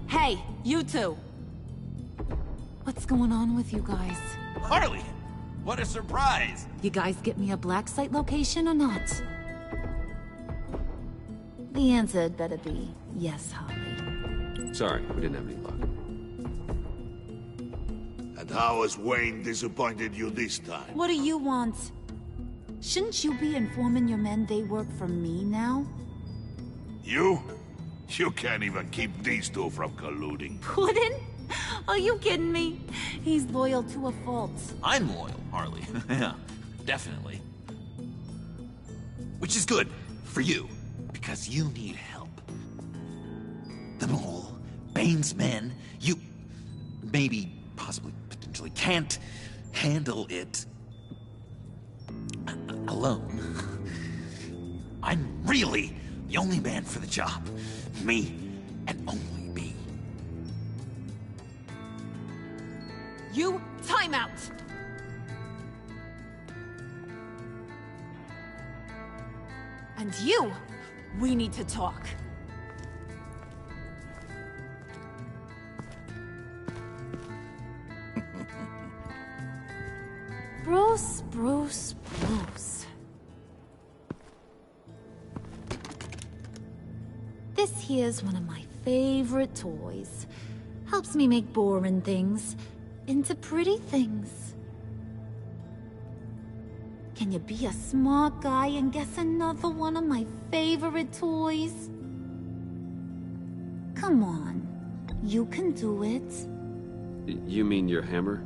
Hey, you two. What's going on with you guys? Harley! What a surprise! You guys get me a black site location or not? The answer had better be yes, Harley. Sorry, we didn't have any luck. And how has Wayne disappointed you this time? What do you want? Shouldn't you be informing your men they work for me now? You? You can't even keep these two from colluding. Puddin'? Are you kidding me? He's loyal to a fault. I'm loyal, Harley. Yeah, definitely. Which is good for you, because you need help. The Mole, Bane's men, you maybe, possibly, potentially can't handle it alone. I'm really the only man for the job. Me, and only me. You, time out! And you, we need to talk. Bruce. This here's one of my favorite toys. Helps me make boring things into pretty things. Can you be a smart guy and guess another one of my favorite toys? Come on, you can do it. You mean your hammer?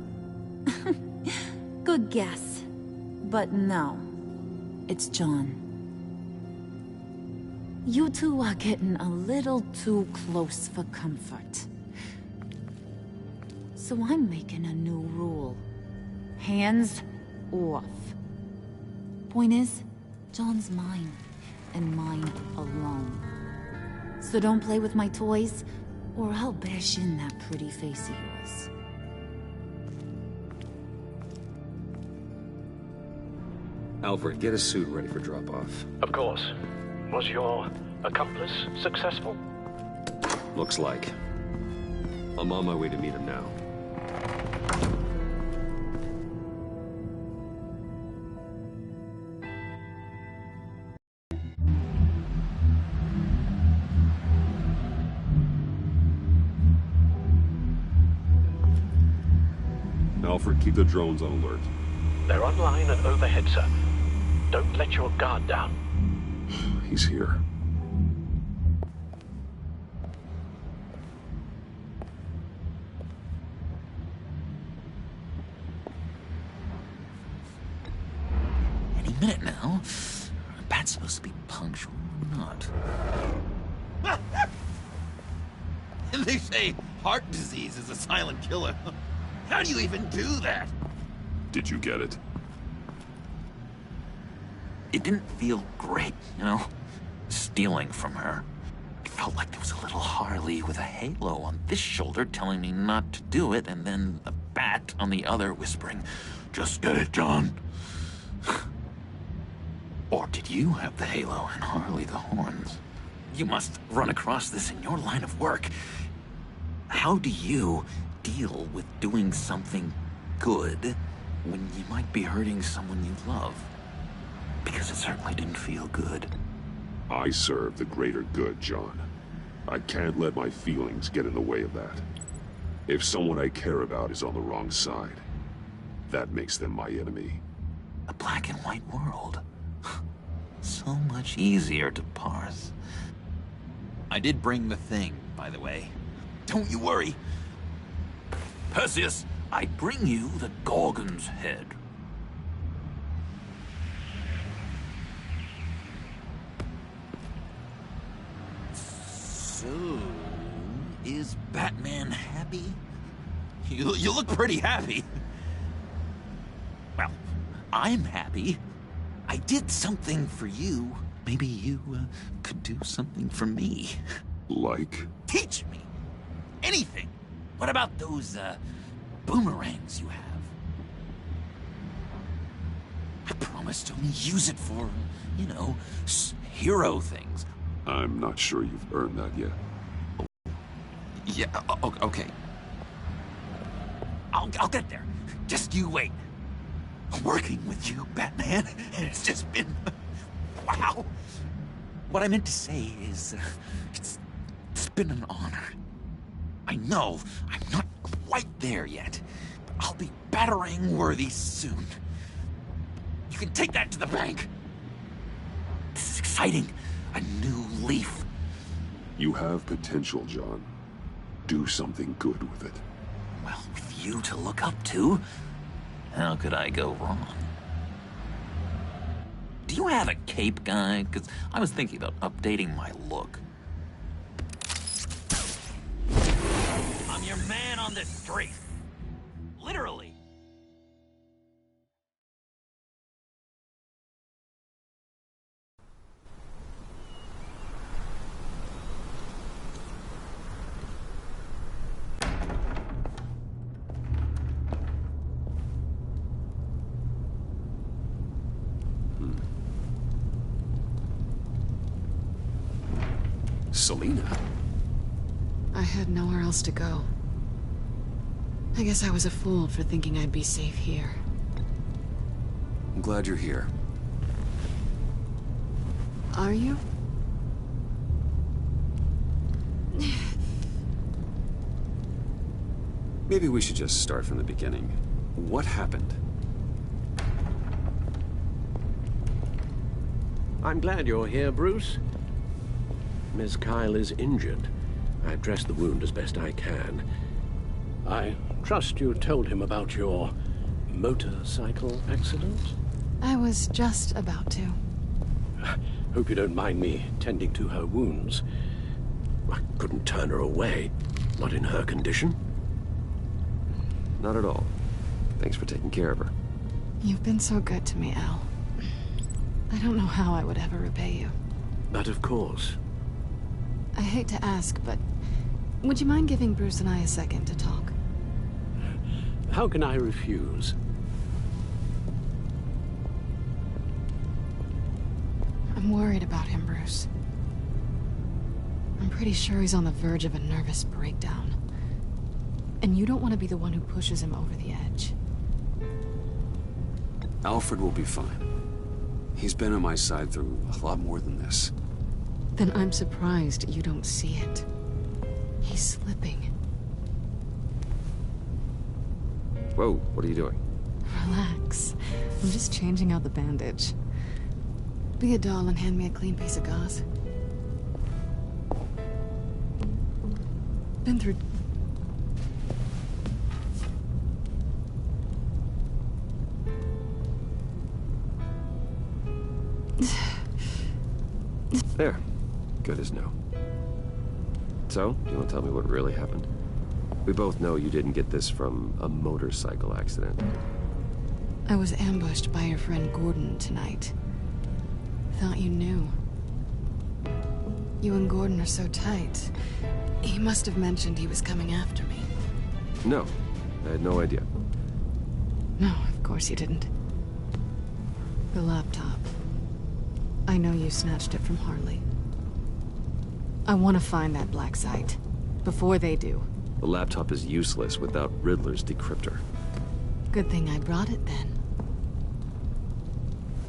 Good guess. But no, it's John. You two are getting a little too close for comfort. So I'm making a new rule. Hands off. Point is, John's mine, and mine alone. So don't play with my toys, or I'll bash in that pretty face of yours. Alfred, get a suit ready for drop-off. Of course. Was your accomplice successful? Looks like. I'm on my way to meet him now. Alfred, keep the drones on alert. They're online and overhead, sir. Don't let your guard down. He's here. minute now. Are bats supposed to be punctual or not? And they say heart disease is a silent killer. How do you even do that? Did you get it? It didn't feel great, you know? Stealing from her. It felt like there was a little Harley with a halo on this shoulder telling me not to do it, and then a bat on the other whispering, "Just get it, John." Or did you have the halo and Harley the horns? You must run across this in your line of work. How do you deal with doing something good when you might be hurting someone you love? Because it certainly didn't feel good. I serve the greater good, John. I can't let my feelings get in the way of that. If someone I care about is on the wrong side, that makes them my enemy. A black and white world. So much easier to parse. I did bring the thing, by the way. Don't you worry. Perseus, I bring you the Gorgon's head. So, is Batman happy? You look pretty happy. Well, I'm happy. I did something for you. Maybe you could do something for me. Like? Teach me. Anything. What about those, boomerangs you have? I promise to only use it for, you know, hero things. I'm not sure you've earned that yet. Yeah, okay. I'll get there. Just you wait. Working with you, Batman, it's just been... wow. What I meant to say is, it's been an honor. I know I'm not quite there yet, but I'll be battering worthy soon. You can take that to the bank. This is exciting. A new leaf. You have potential, John. Do something good with it. Well, with you to look up to, how could I go wrong? Do you have a cape, guy? Because I was thinking about updating my look. I'm your man on this street. Literally. Selina? I had nowhere else to go. I guess I was a fool for thinking I'd be safe here. I'm glad you're here. Are you? Maybe we should just start from the beginning. What happened? I'm glad you're here, Bruce. Ms. Kyle is injured. I've dressed the wound as best I can. I trust you told him about your motorcycle accident? I was just about to. Hope you don't mind me tending to her wounds. I couldn't turn her away, not in her condition. Not at all. Thanks for taking care of her. You've been so good to me, Al. I don't know how I would ever repay you. But of course. I hate to ask, but would you mind giving Bruce and I a second to talk? How can I refuse? I'm worried about him, Bruce. I'm pretty sure he's on the verge of a nervous breakdown. And you don't want to be the one who pushes him over the edge. Alfred will be fine. He's been on my side through a lot more than this. Then I'm surprised you don't see it. He's slipping. Whoa, what are you doing? Relax. I'm just changing out the bandage. Be a doll and hand me a clean piece of gauze. Been through... There. Good as new. So, do you want to tell me what really happened? We both know you didn't get this from a motorcycle accident. I was ambushed by your friend Gordon tonight. Thought you knew. You and Gordon are so tight. He must have mentioned he was coming after me. No, I had no idea. No, of course you didn't. The laptop. I know you snatched it from Harley. I want to find that black site. Before they do. The laptop is useless without Riddler's decryptor. Good thing I brought it then.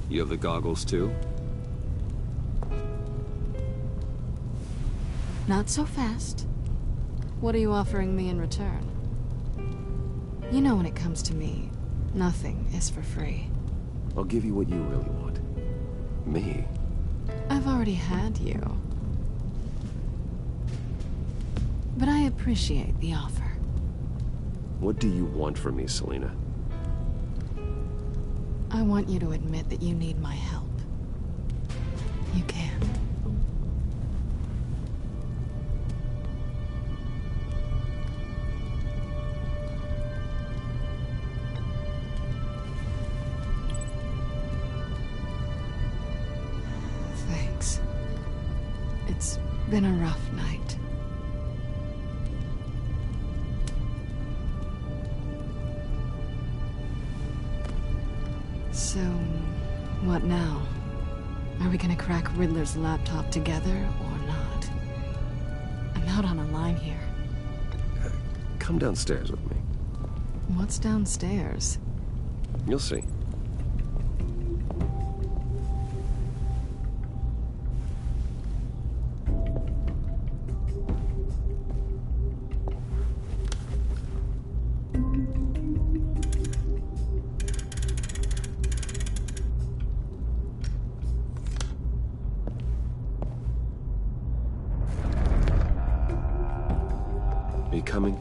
You have the goggles too? Not so fast. What are you offering me in return? You know when it comes to me, nothing is for free. I'll give you what you really want. Me? I've already had you. But I appreciate the offer. What do you want from me, Selina? I want you to admit that you need my help. You can. Thanks. It's been a rough night. So, what now? Are we gonna crack Riddler's laptop together, or not? I'm out on a line here. Come downstairs with me. What's downstairs? You'll see. Coming?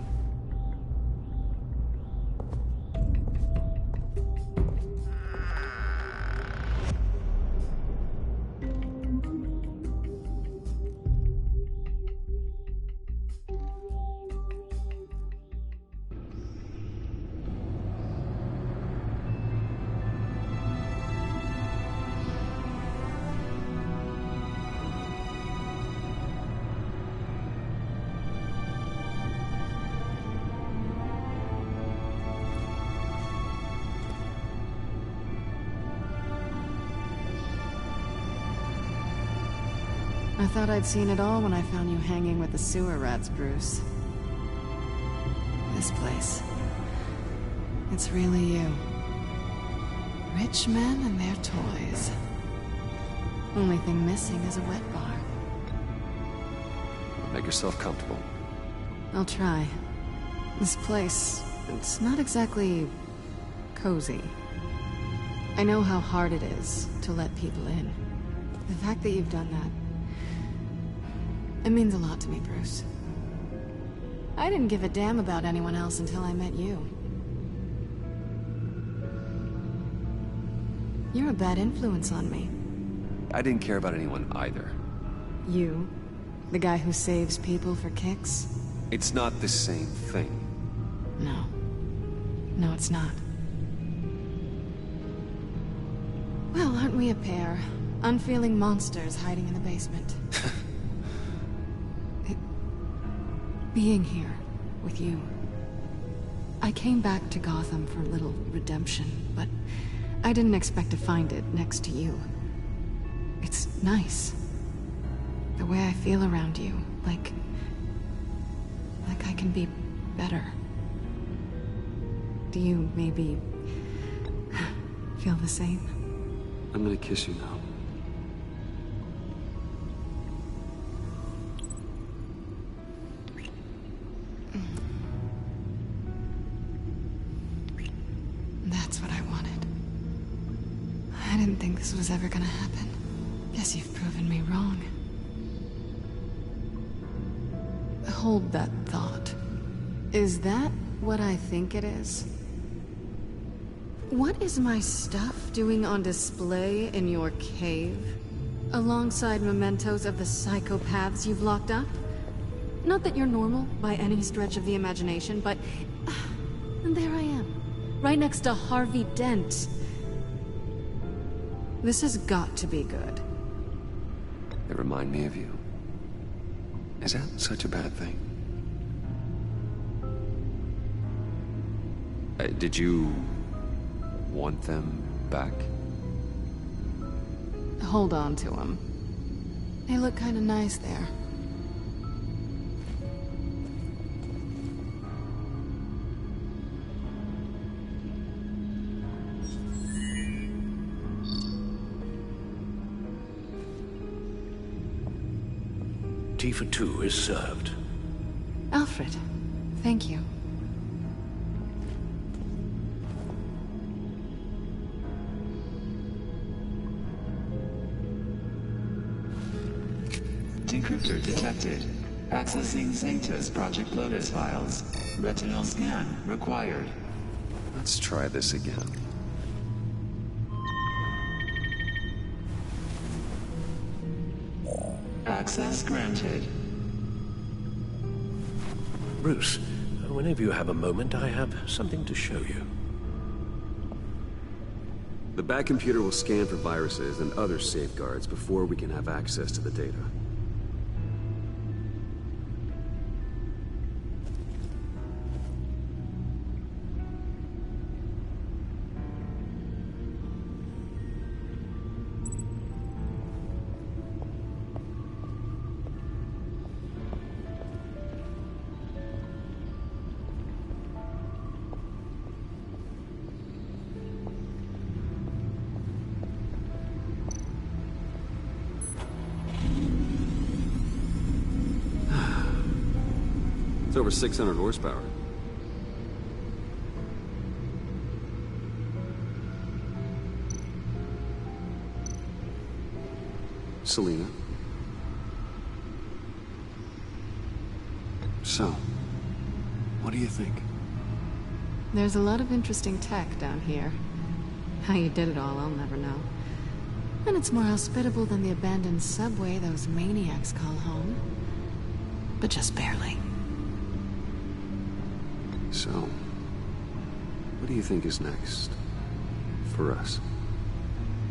I thought I'd seen it all when I found you hanging with the sewer rats, Bruce. This place. It's really you. Rich men and their toys. Only thing missing is a wet bar. Make yourself comfortable. I'll try. This place, it's not exactly cozy. I know how hard it is to let people in. The fact that you've done that, it means a lot to me, Bruce. I didn't give a damn about anyone else until I met you. You're a bad influence on me. I didn't care about anyone either. You? The guy who saves people for kicks? It's not the same thing. No. No, it's not. Well, aren't we a pair? Unfeeling monsters hiding in the basement. Being here with you. I came back to Gotham for a little redemption, but I didn't expect to find it next to you. It's nice. The way I feel around you, like I can be better. Do you maybe feel the same? I'm gonna kiss you now. That's what I wanted. I didn't think this was ever gonna happen. Guess you've proven me wrong. Hold that thought. Is that what I think it is? What is my stuff doing on display in your cave? Alongside mementos of the psychopaths you've locked up? Not that you're normal by any stretch of the imagination, but... and there I am, right next to Harvey Dent. This has got to be good. They remind me of you. Is that such a bad thing? Did you want them back? Hold on to them. They look kind of nice there. Ps4 is served. Alfred, thank you. Decryptor detected. Accessing Zeta's Project Lotus files. Retinal scan required. Let's try this again. Access granted. Bruce, whenever you have a moment, I have something to show you. The back computer will scan for viruses and other safeguards before we can have access to the data. It's over 600 horsepower. Selena. So, what do you think? There's a lot of interesting tech down here. How you did it all, I'll never know. And it's more hospitable than the abandoned subway those maniacs call home. But just barely. So, what do you think is next? For us?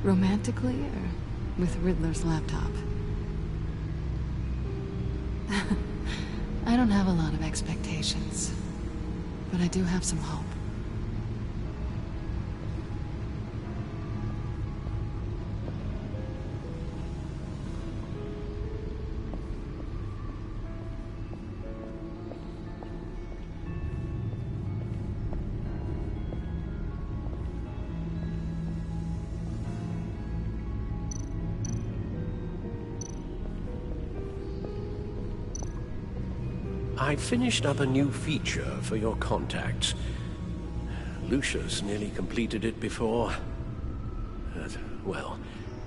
Romantically, or with Riddler's laptop? I don't have a lot of expectations, but I do have some hope. I finished up a new feature for your contacts. Lucius nearly completed it before. Well,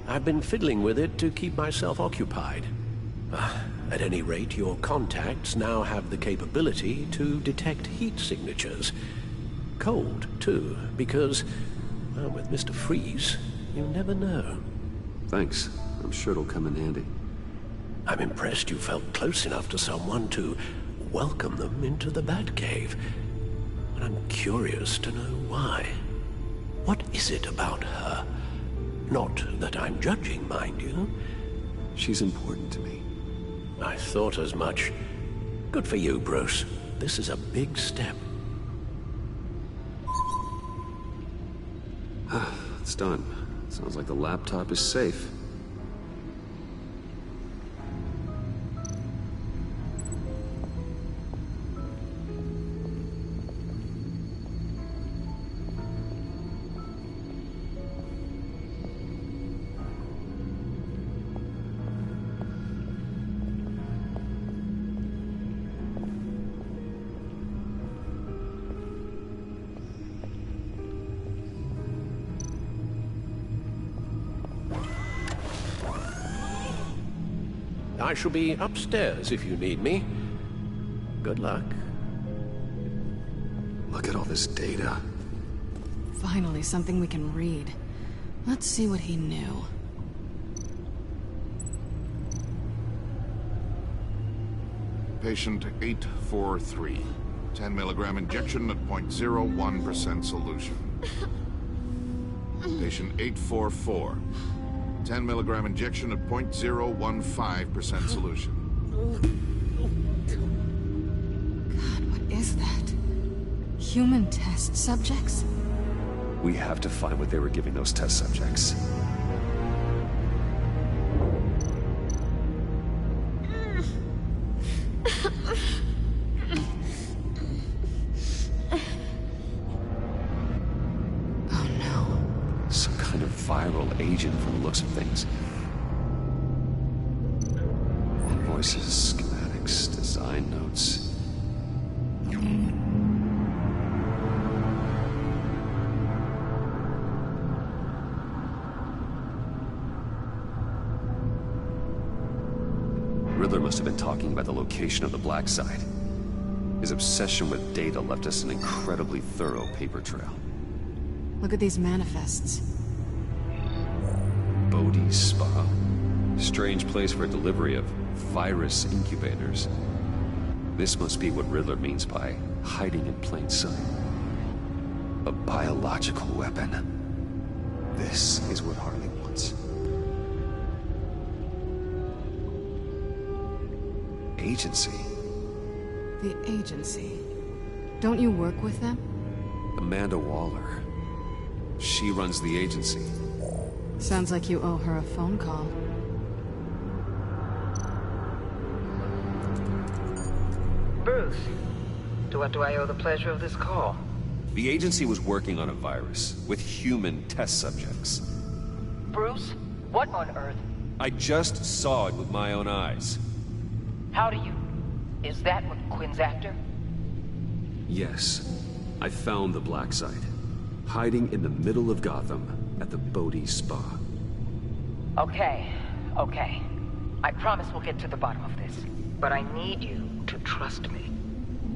I've been fiddling with it to keep myself occupied. At any rate, your contacts now have the capability to detect heat signatures. Cold, too, because, well, with Mr. Freeze, you never know. Thanks. I'm sure it'll come in handy. I'm impressed you felt close enough to someone to welcome them into the Batcave. And I'm curious to know why. What is it about her? Not that I'm judging, mind you. She's important to me. I thought as much. Good for you, Bruce. This is a big step. It's done. Sounds like the laptop is safe. I shall be upstairs if you need me. Good luck. Look at all this data. Finally, something we can read. Let's see what he knew. Patient 843. 10 milligram injection at 0.01% solution. Patient 844. 10 milligram injection at 0.015% solution. God, what is that? Human test subjects? We have to find what they were giving those test subjects. Viral agent from the looks of things. Invoices, schematics, design notes. Riddler must have been talking about the location of the black site. His obsession with data left us an incredibly thorough paper trail. Look at these manifests. Bodhi's Spa. Strange place for a delivery of virus incubators. This must be what Riddler means by hiding in plain sight. A biological weapon. This is what Harley wants. Agency. The agency. Don't you work with them? Amanda Waller. She runs the agency. Sounds like you owe her a phone call. Bruce, to what do I owe the pleasure of this call? The agency was working on a virus with human test subjects. Bruce, what on earth? I just saw it with my own eyes. How do you... Is that what Quinn's after? Yes. I found the black site. Hiding in the middle of Gotham. At the Bodhi Spa. Okay. I promise we'll get to the bottom of this. But I need you to trust me.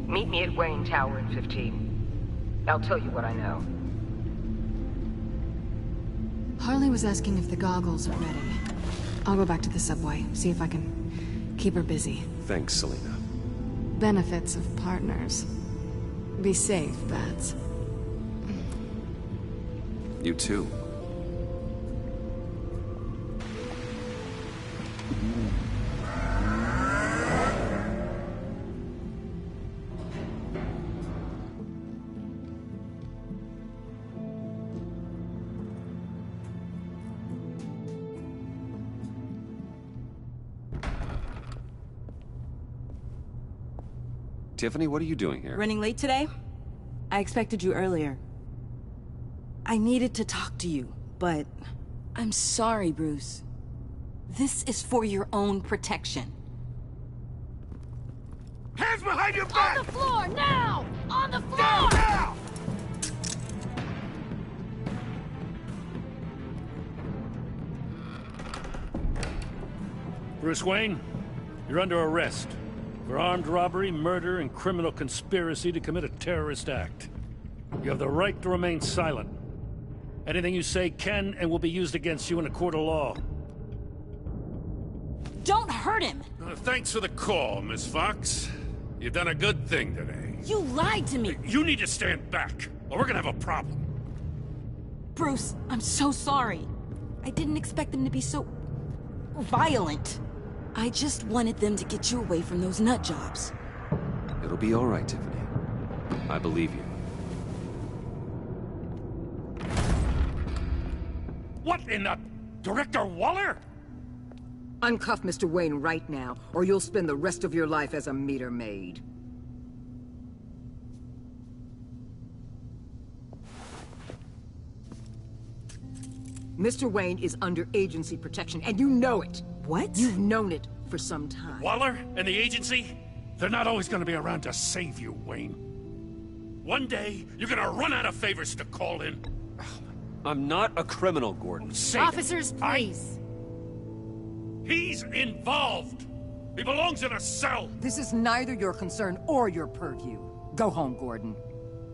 Meet me at Wayne Tower in 15. I'll tell you what I know. Harley was asking if the goggles are ready. I'll go back to the subway, see if I can keep her busy. Thanks, Selina. Benefits of partners. Be safe, Bats. You too. Tiffany, what are you doing here? Running late today? I expected you earlier. I needed to talk to you, but... I'm sorry, Bruce. This is for your own protection. Hands behind your back! On the floor, now! On the floor! Down, now! Bruce Wayne, you're under arrest for armed robbery, murder, and criminal conspiracy to commit a terrorist act. You have the right to remain silent. Anything you say can and will be used against you in a court of law. Don't hurt him! Thanks for the call, Miss Fox. You've done a good thing today. You lied to me! You need to stand back, or we're gonna have a problem. Bruce, I'm so sorry. I didn't expect them to be so... violent. I just wanted them to get you away from those nut jobs. It'll be all right, Tiffany. I believe you. What in the... Director Waller? Uncuff Mr. Wayne right now, or you'll spend the rest of your life as a meter maid. Mr. Wayne is under agency protection, and you know it. What? You've known it for some time. Waller and the agency? They're not always gonna be around to save you, Wayne. One day, you're gonna run out of favors to call in. I'm not a criminal, Gordon. Officers, please. He's involved. He belongs in a cell. This is neither your concern or your purview. Go home, Gordon.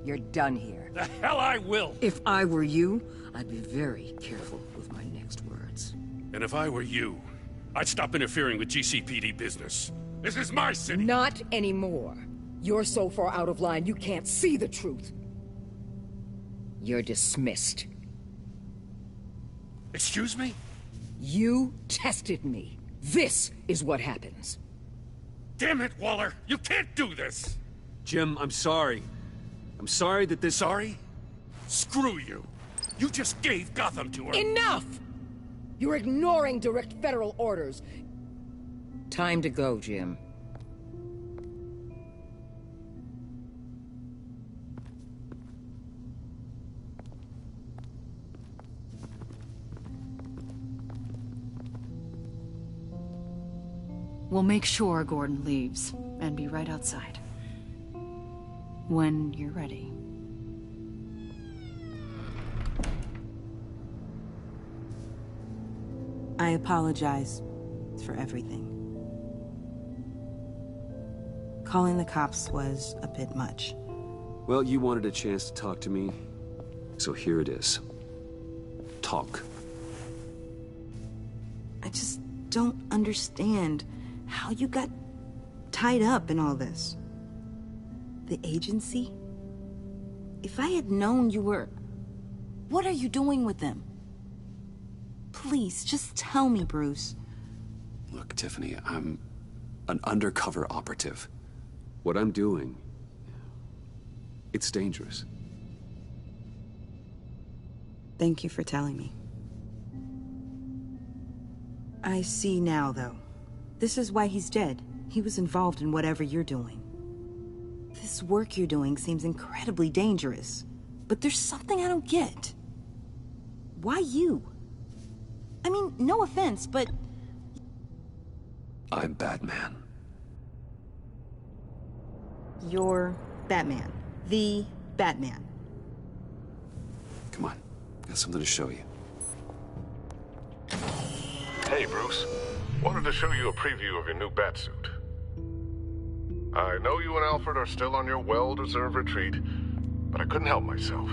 You're done here. The hell I will. If I were you, I'd be very careful with my next words. And if I were you, I'd stop interfering with GCPD business. This is my city! Not anymore. You're so far out of line, you can't see the truth. You're dismissed. Excuse me? You tested me. This is what happens. Damn it, Waller! You can't do this! Jim, I'm sorry. I'm sorry that this... Sorry? Screw you! You just gave Gotham to her! Enough! You're ignoring direct federal orders. Time to go, Jim. We'll make sure Gordon leaves, and be right outside. When you're ready. I apologize for everything. Calling the cops was a bit much. Well, you wanted a chance to talk to me, so here it is. Talk. I just don't understand how you got tied up in all this. The agency? If I had known you were... What are you doing with them? Please, just tell me, Bruce. Look, Tiffany, I'm an undercover operative. What I'm doing, it's dangerous. Thank you for telling me. I see now, though. This is why he's dead. He was involved in whatever you're doing. This work you're doing seems incredibly dangerous. But there's something I don't get. Why you? I mean, no offense, but... I'm Batman. You're Batman. The Batman. Come on, got something to show you. Hey, Bruce. Wanted to show you a preview of your new Batsuit. I know you and Alfred are still on your well-deserved retreat, but I couldn't help myself.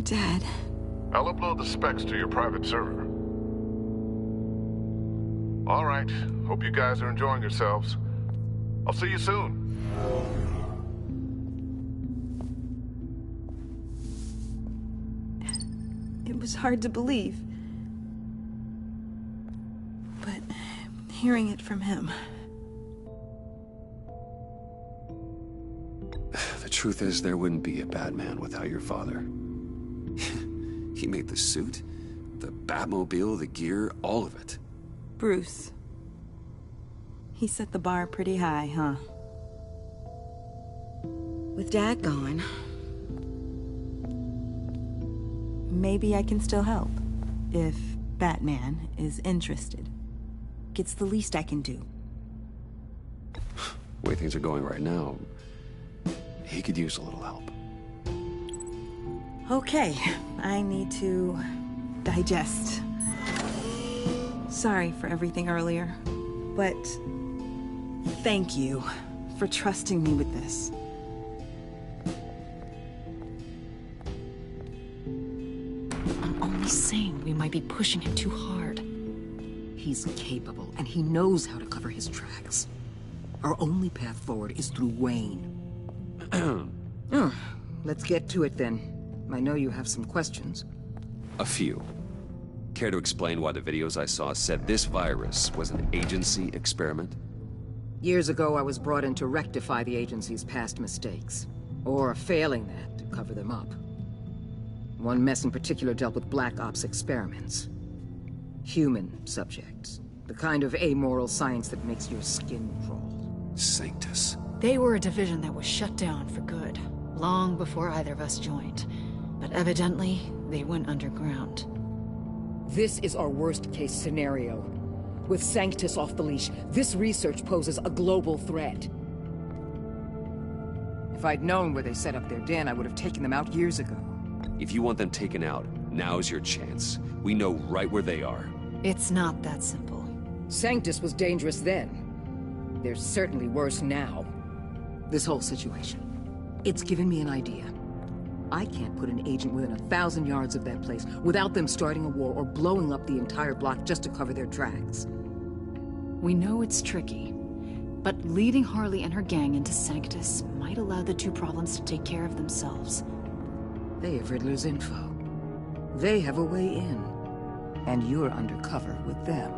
Dad. I'll upload the specs to your private server. All right. Hope you guys are enjoying yourselves. I'll see you soon. It was hard to believe. But hearing it from him... The truth is, there wouldn't be a Batman without your father. He made the suit, the Batmobile, the gear, all of it. Bruce. He set the bar pretty high, huh? With Dad gone... maybe I can still help. If Batman is interested. It's the least I can do. The way things are going right now, he could use a little help. Okay, I need to digest. Sorry for everything earlier, but thank you for trusting me with this. I'm only saying we might be pushing him too hard. He's capable, and he knows how to cover his tracks. Our only path forward is through Wayne. Let's get to it then. I know you have some questions. A few. Care to explain why the videos I saw said this virus was an agency experiment? Years ago, I was brought in to rectify the agency's past mistakes. Or, failing that, to cover them up. One mess in particular dealt with Black Ops experiments. Human subjects. The kind of amoral science that makes your skin crawl. Sanctus. They were a division that was shut down for good, long before either of us joined. But evidently, they went underground. This is our worst-case scenario. With Sanctus off the leash, this research poses a global threat. If I'd known where they set up their den, I would have taken them out years ago. If you want them taken out, now's your chance. We know right where they are. It's not that simple. Sanctus was dangerous then. They're certainly worse now. This whole situation, it's given me an idea. I can't put an agent within 1,000 yards of that place without them starting a war or blowing up the entire block just to cover their tracks. We know it's tricky, But leading Harley and her gang into Sanctus might allow the two problems to take care of themselves. They have Riddler's info. They have a way in. And you're undercover with them.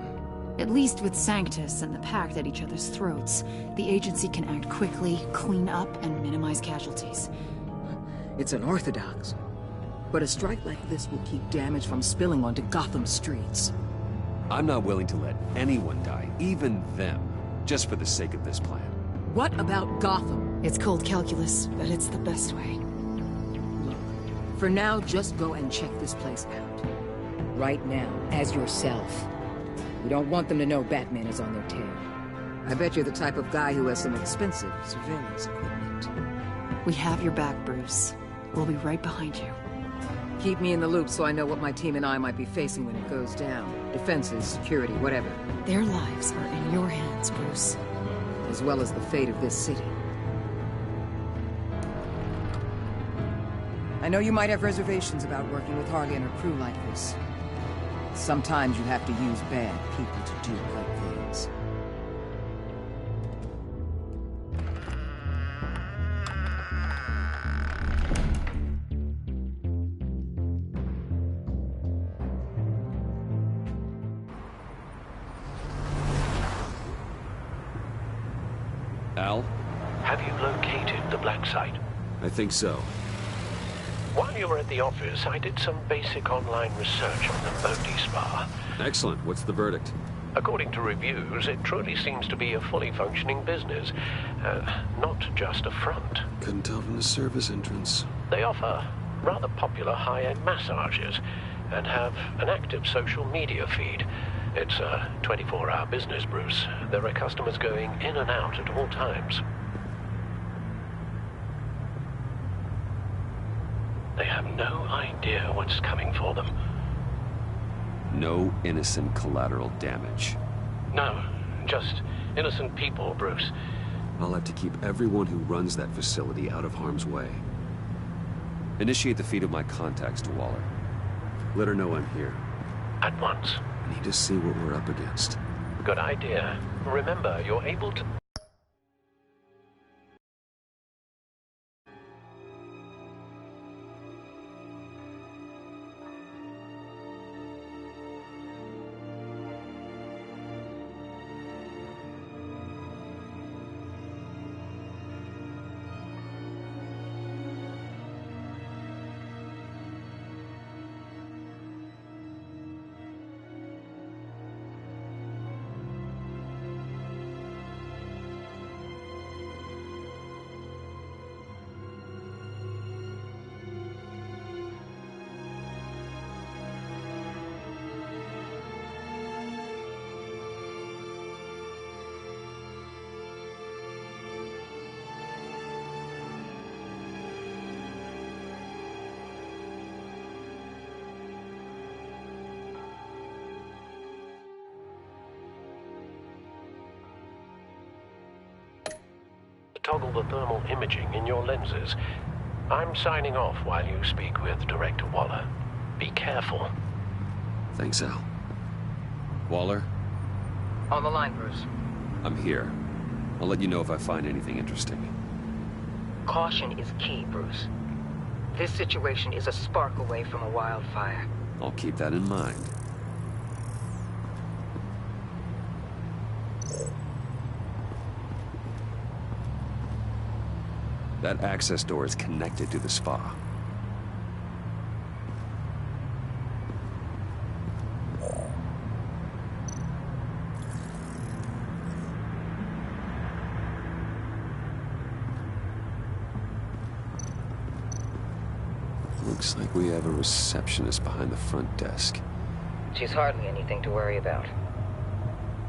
At least with Sanctus and the Pact at each other's throats, the agency can act quickly, clean up, and minimize casualties. It's unorthodox. But a strike like this will keep damage from spilling onto Gotham streets. I'm not willing to let anyone die, even them, just for the sake of this plan. What about Gotham? It's cold calculus, but it's the best way. Look, for now, just go and check this place out. Right now, as yourself. We don't want them to know Batman is on their tail. I bet you're the type of guy who has some expensive surveillance equipment. We have your back, Bruce. We'll be right behind you. Keep me in the loop so I know what my team and I might be facing when it goes down. Defenses, security, whatever. Their lives are in your hands, Bruce. As well as the fate of this city. I know you might have reservations about working with Harley and her crew like this. Sometimes you have to use bad people to do good things. Al? Have you located the black site? I think so. While you were at the office, I did some basic online research on the Bodhi Spa. Excellent. What's the verdict? According to reviews, it truly seems to be a fully functioning business. Not just a front. Couldn't tell from the service entrance. They offer rather popular high-end massages and have an active social media feed. It's a 24-hour business, Bruce. There are customers going in and out at all times. They have no idea what's coming for them. No innocent collateral damage. No, just innocent people, Bruce. I'll have to keep everyone who runs that facility out of harm's way. Initiate the feed of my contacts to Waller. Let her know I'm here. At once. I need to see what we're up against. Good idea. Remember, you're able to... Toggle the thermal imaging in your lenses. I'm signing off while you speak with Director Waller. Be careful. Thanks, Al. Waller? On the line, Bruce. I'm here. I'll let you know if I find anything interesting. Caution is key, Bruce. This situation is a spark away from a wildfire. I'll keep that in mind. That access door is connected to the spa. Looks like we have a receptionist behind the front desk. She's hardly anything to worry about.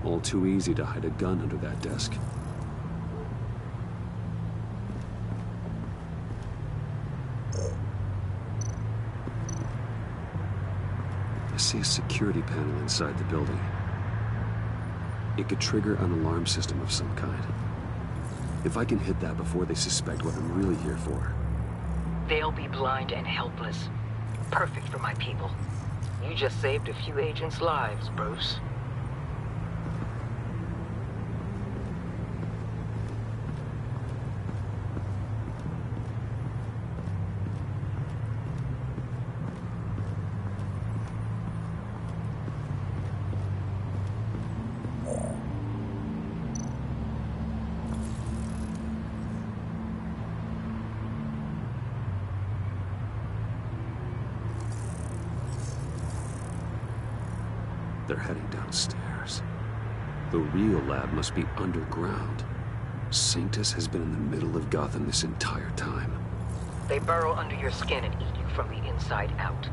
All too easy to hide a gun under that desk. I see a security panel inside the building. It could trigger an alarm system of some kind. If I can hit that before they suspect what I'm really here for. They'll be blind and helpless. Perfect for my people. You just saved a few agents' lives, Bruce. They're heading downstairs. The real lab must be underground. Sanctus has been in the middle of Gotham this entire time. They burrow under your skin and eat you from the inside out.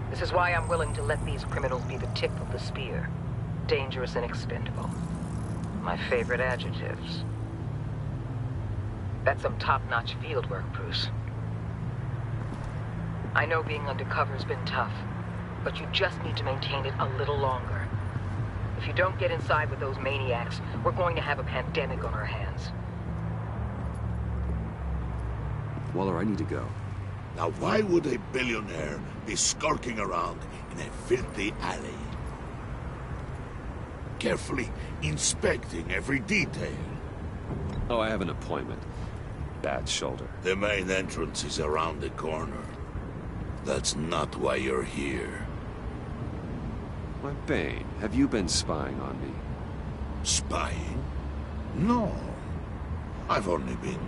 This is why I'm willing to let these criminals be the tip of the spear. Dangerous and expendable. My favorite adjectives. That's some top-notch field work, Bruce. I know being undercover's been tough, but you just need to maintain it a little longer. If you don't get inside with those maniacs, we're going to have a pandemic on our hands. Waller, I need to go. Now why would a billionaire be skulking around in a filthy alley? Carefully inspecting every detail. Oh, I have an appointment. Bad shoulder. The main entrance is around the corner. That's not why you're here. Why, Bane, have you been spying on me? Spying? No. I've only been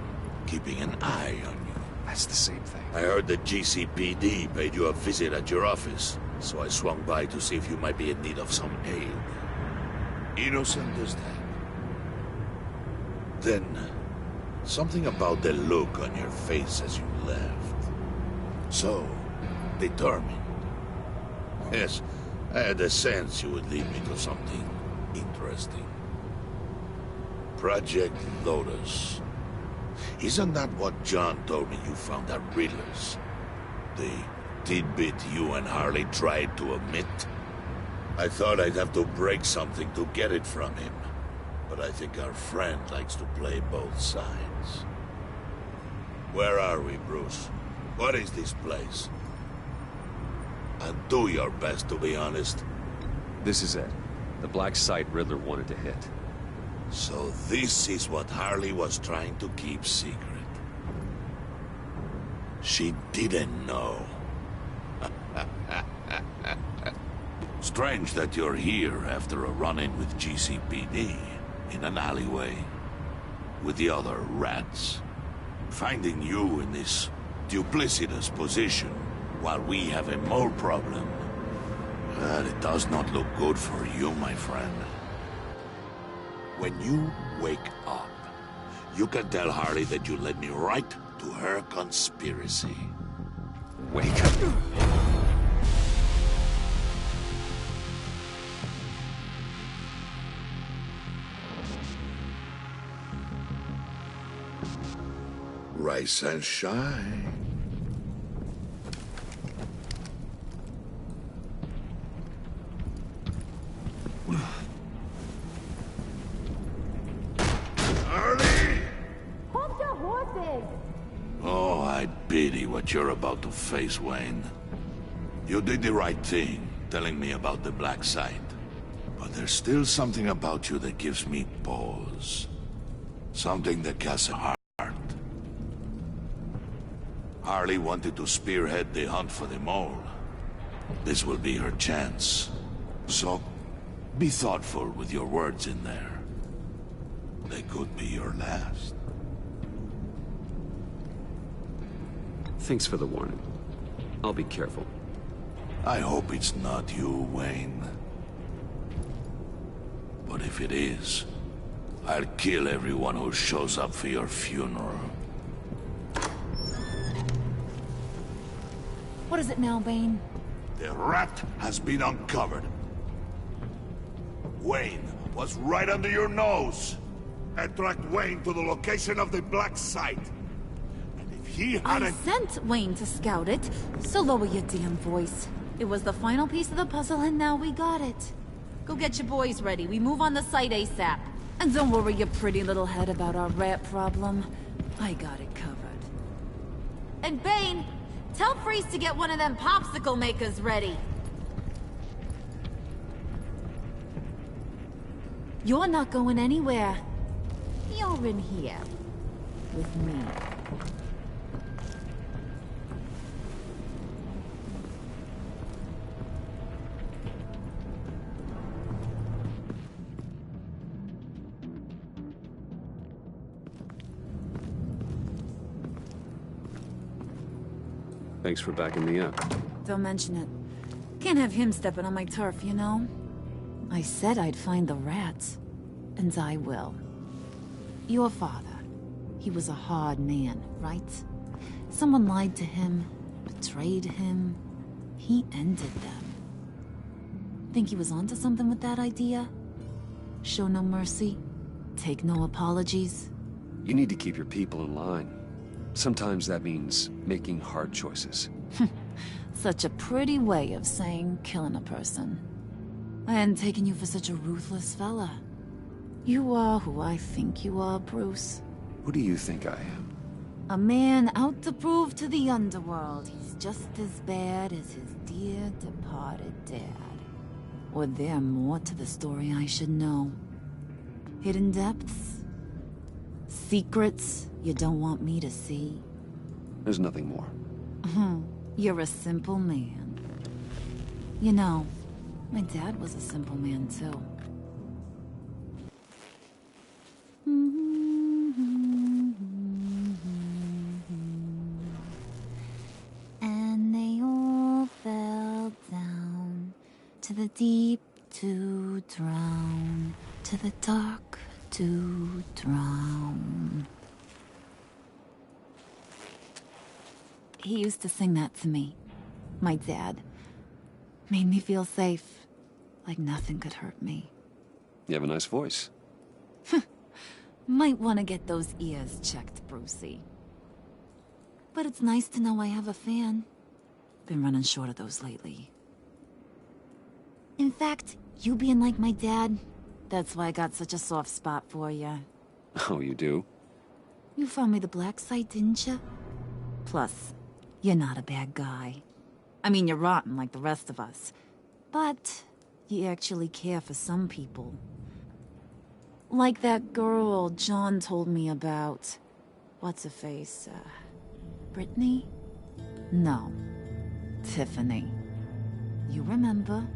keeping an eye on you. That's the same thing. I heard the GCPD paid you a visit at your office, so I swung by to see if you might be in need of some aid. Innocent as that. Then, something about the look on your face as you left. So, determined. Yes, I had a sense you would lead me to something interesting. Project Lotus. Isn't that what John told me you found at Riddler's? The tidbit you and Harley tried to omit? I thought I'd have to break something to get it from him. But I think our friend likes to play both sides. Where are we, Bruce? What is this place? And do your best to be honest. This is it. The black site Riddler wanted to hit. So this is what Harley was trying to keep secret. She didn't know. Strange that you're here after a run-in with GCPD in an alleyway with the other rats. Finding you in this duplicitous position while we have a mole problem. Well, it does not look good for you, my friend. When you wake up, you can tell Harley that you led me right to her conspiracy. Wake up. Rise and shine. Oh, I pity what you're about to face, Wayne. You did the right thing, telling me about the black site. But there's still something about you that gives me pause. Something that casts a heart. Harley wanted to spearhead the hunt for the mole. This will be her chance. So, be thoughtful with your words in there. They could be your last. Thanks for the warning. I'll be careful. I hope it's not you, Wayne. But if it is, I'll kill everyone who shows up for your funeral. What is it now, Bane? The rat has been uncovered. Wayne was right under your nose. I tracked Wayne to the location of the black site. And if he hadn't... I sent Wayne to scout it, so lower your damn voice. It was the final piece of the puzzle, and now we got it. Go get your boys ready. We move on the site ASAP. And don't worry your pretty little head about our rat problem. I got it covered. And Bane, tell Freeze to get one of them popsicle makers ready. You're not going anywhere. You're in here. With me. Thanks for backing me up. Don't mention it. Can't have him stepping on my turf, you know? I said I'd find the rats, and I will. Your father, he was a hard man, right? Someone lied to him, betrayed him. He ended them. Think he was onto something with that idea? Show no mercy? Take no apologies? You need to keep your people in line. Sometimes that means making hard choices. Such a pretty way of saying killing a person. I hadn't taken you for such a ruthless fella. You are who I think you are, Bruce. Who do you think I am? A man out to prove to the underworld he's just as bad as his dear departed dad. Or there more to the story I should know? Hidden depths? Secrets you don't want me to see? There's nothing more. You're a simple man. You know, my dad was a simple man too. And they all fell down to the deep to drown, to the dark to drown. He used to sing that to me. My dad. Made me feel safe. Like nothing could hurt me. You have a nice voice. Might want to get those ears checked, Brucey. But it's nice to know I have a fan. Been running short of those lately. In fact, you being like my dad, that's why I got such a soft spot for you. Oh, you do? You found me the black site, didn't you? Plus, you're not a bad guy. I mean, you're rotten like the rest of us. But you actually care for some people. Like that girl John told me about. What's her face? Brittany? No. Tiffany. You remember?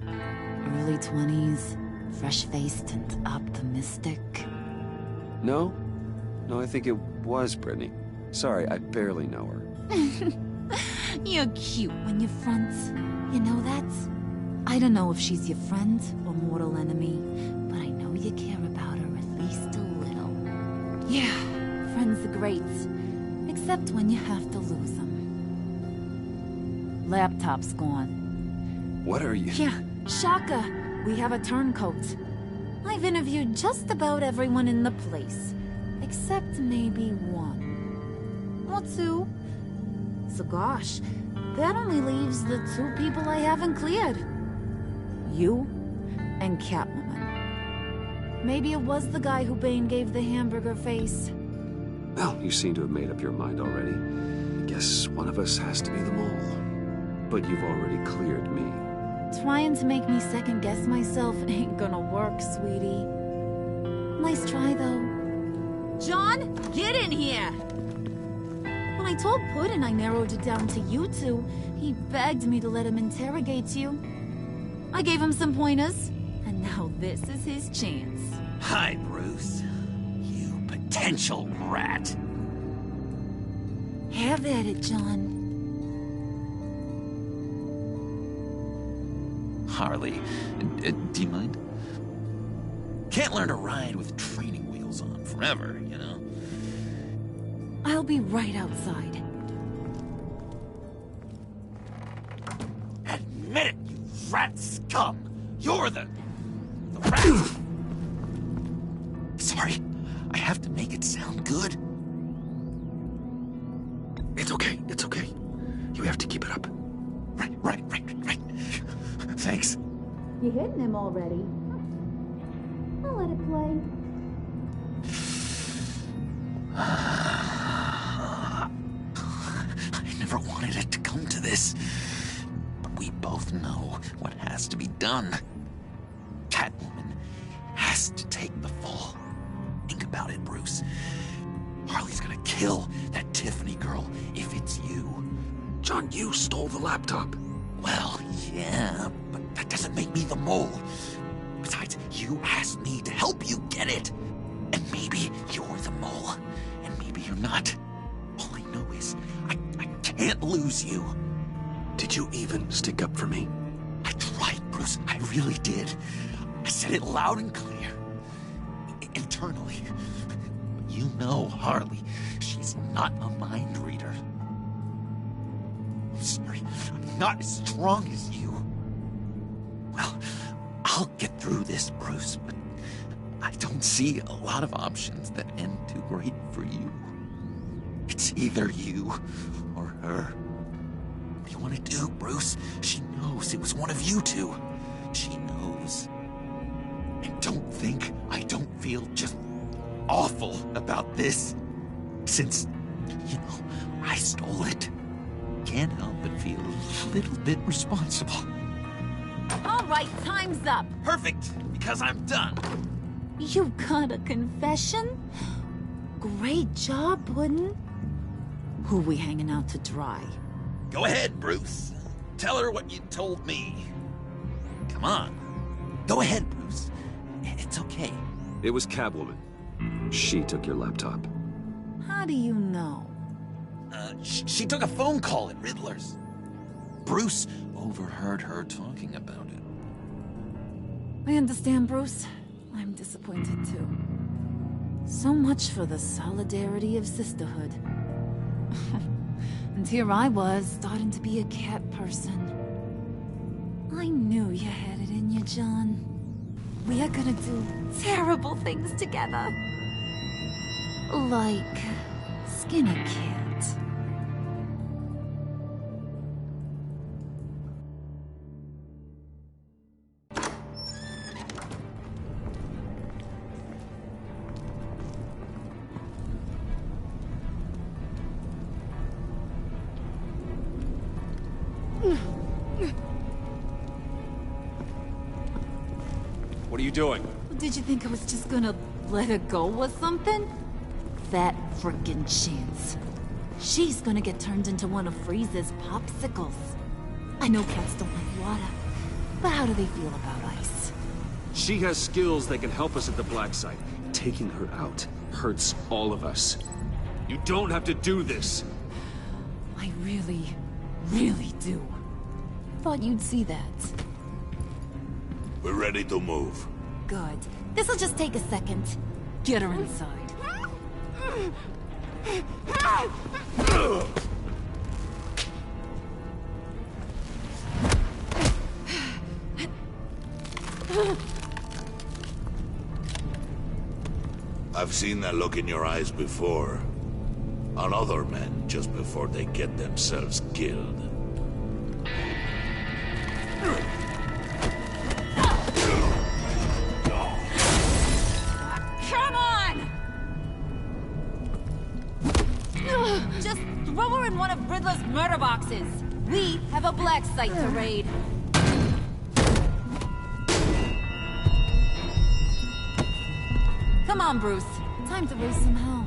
Early 20s, fresh-faced and optimistic. No? No, I think it was Brittany. Sorry, I barely know her. You're cute when you're front. You know that? I don't know if she's your friend or mortal enemy, but I know you care about her at least a little. Yeah, friends are great. Except when you have to lose them. Laptop's gone. What are you... Yeah, shocker. We have a turncoat. I've interviewed just about everyone in the place. Except maybe one. Or two. So gosh, that only leaves the two people I haven't cleared. You and Catwoman. Maybe it was the guy who Bane gave the hamburger face. Well, you seem to have made up your mind already. Guess one of us has to be the mole. But you've already cleared me. Trying to make me second-guess myself ain't gonna work, sweetie. Nice try, though. John, get in here! When I told Puddin' I narrowed it down to you two, he begged me to let him interrogate you. I gave him some pointers, and now this is his chance. Hi, Bruce. You potential rat. Have at it, John. Harley, do you mind? Can't learn to ride with training wheels on forever, you know? I'll be right outside. Admit it, you rat scum! You're the rat! Sorry, I have to make it sound good. It's okay, it's okay. You have to keep it up. Right. Thanks. You hitting him already? I'll let it play. I never wanted it to come to this. But we both know what has to be done. Catwoman has to take the fall. Think about it, Bruce. Harley's gonna kill that Tiffany girl if it's you. John, you stole the laptop. Well, yeah, but that doesn't make me the mole. Besides, you asked me to help you get it. And maybe you're the mole, and maybe you're not. All I know is I can't lose you. Did you even stick up for me? I tried, Bruce. I really did. I said it loud and clear. Internally. You know Harley. She's not a mind reader. I'm sorry. I'm not as strong as you. Well, I'll get through this, Bruce, but I don't see a lot of options that end too great for you. It's either you or her. What do you want to do, Bruce? She knows it was one of you two. She knows. And don't think I don't feel just awful about this. Since, I stole it. Can't help but feel a little bit responsible. All right, time's up. Perfect, because I'm done. You got a confession? Great job, Puddin'. Who we hanging out to dry? Go ahead, Bruce. Tell her what you told me. Come on. Go ahead, Bruce. It's okay. It was Catwoman. She took your laptop. How do you know? She took a phone call at Riddler's. Bruce overheard her talking about it. I understand, Bruce. I'm disappointed too. So much for the solidarity of sisterhood. And here I was, starting to be a cat person. I knew you had it in you, John. We are gonna do terrible things together. Like skin a cat. What are you doing? Did you think I was just gonna let her go or something? That frickin' chance. She's gonna get turned into one of Freeze's popsicles. I know cats don't like water, but how do they feel about ice? She has skills that can help us at the Black Site. Taking her out hurts all of us. You don't have to do this. I really, really do. Thought you'd see that. We're ready to move. Good. This'll just take a second. Get her inside. I've seen that look in your eyes before. On other men, just before they get themselves killed. Come on! Just throw her in one of Riddler's murder boxes. We have a Black Site to raid. Come on, Bruce. Time to raise some hell.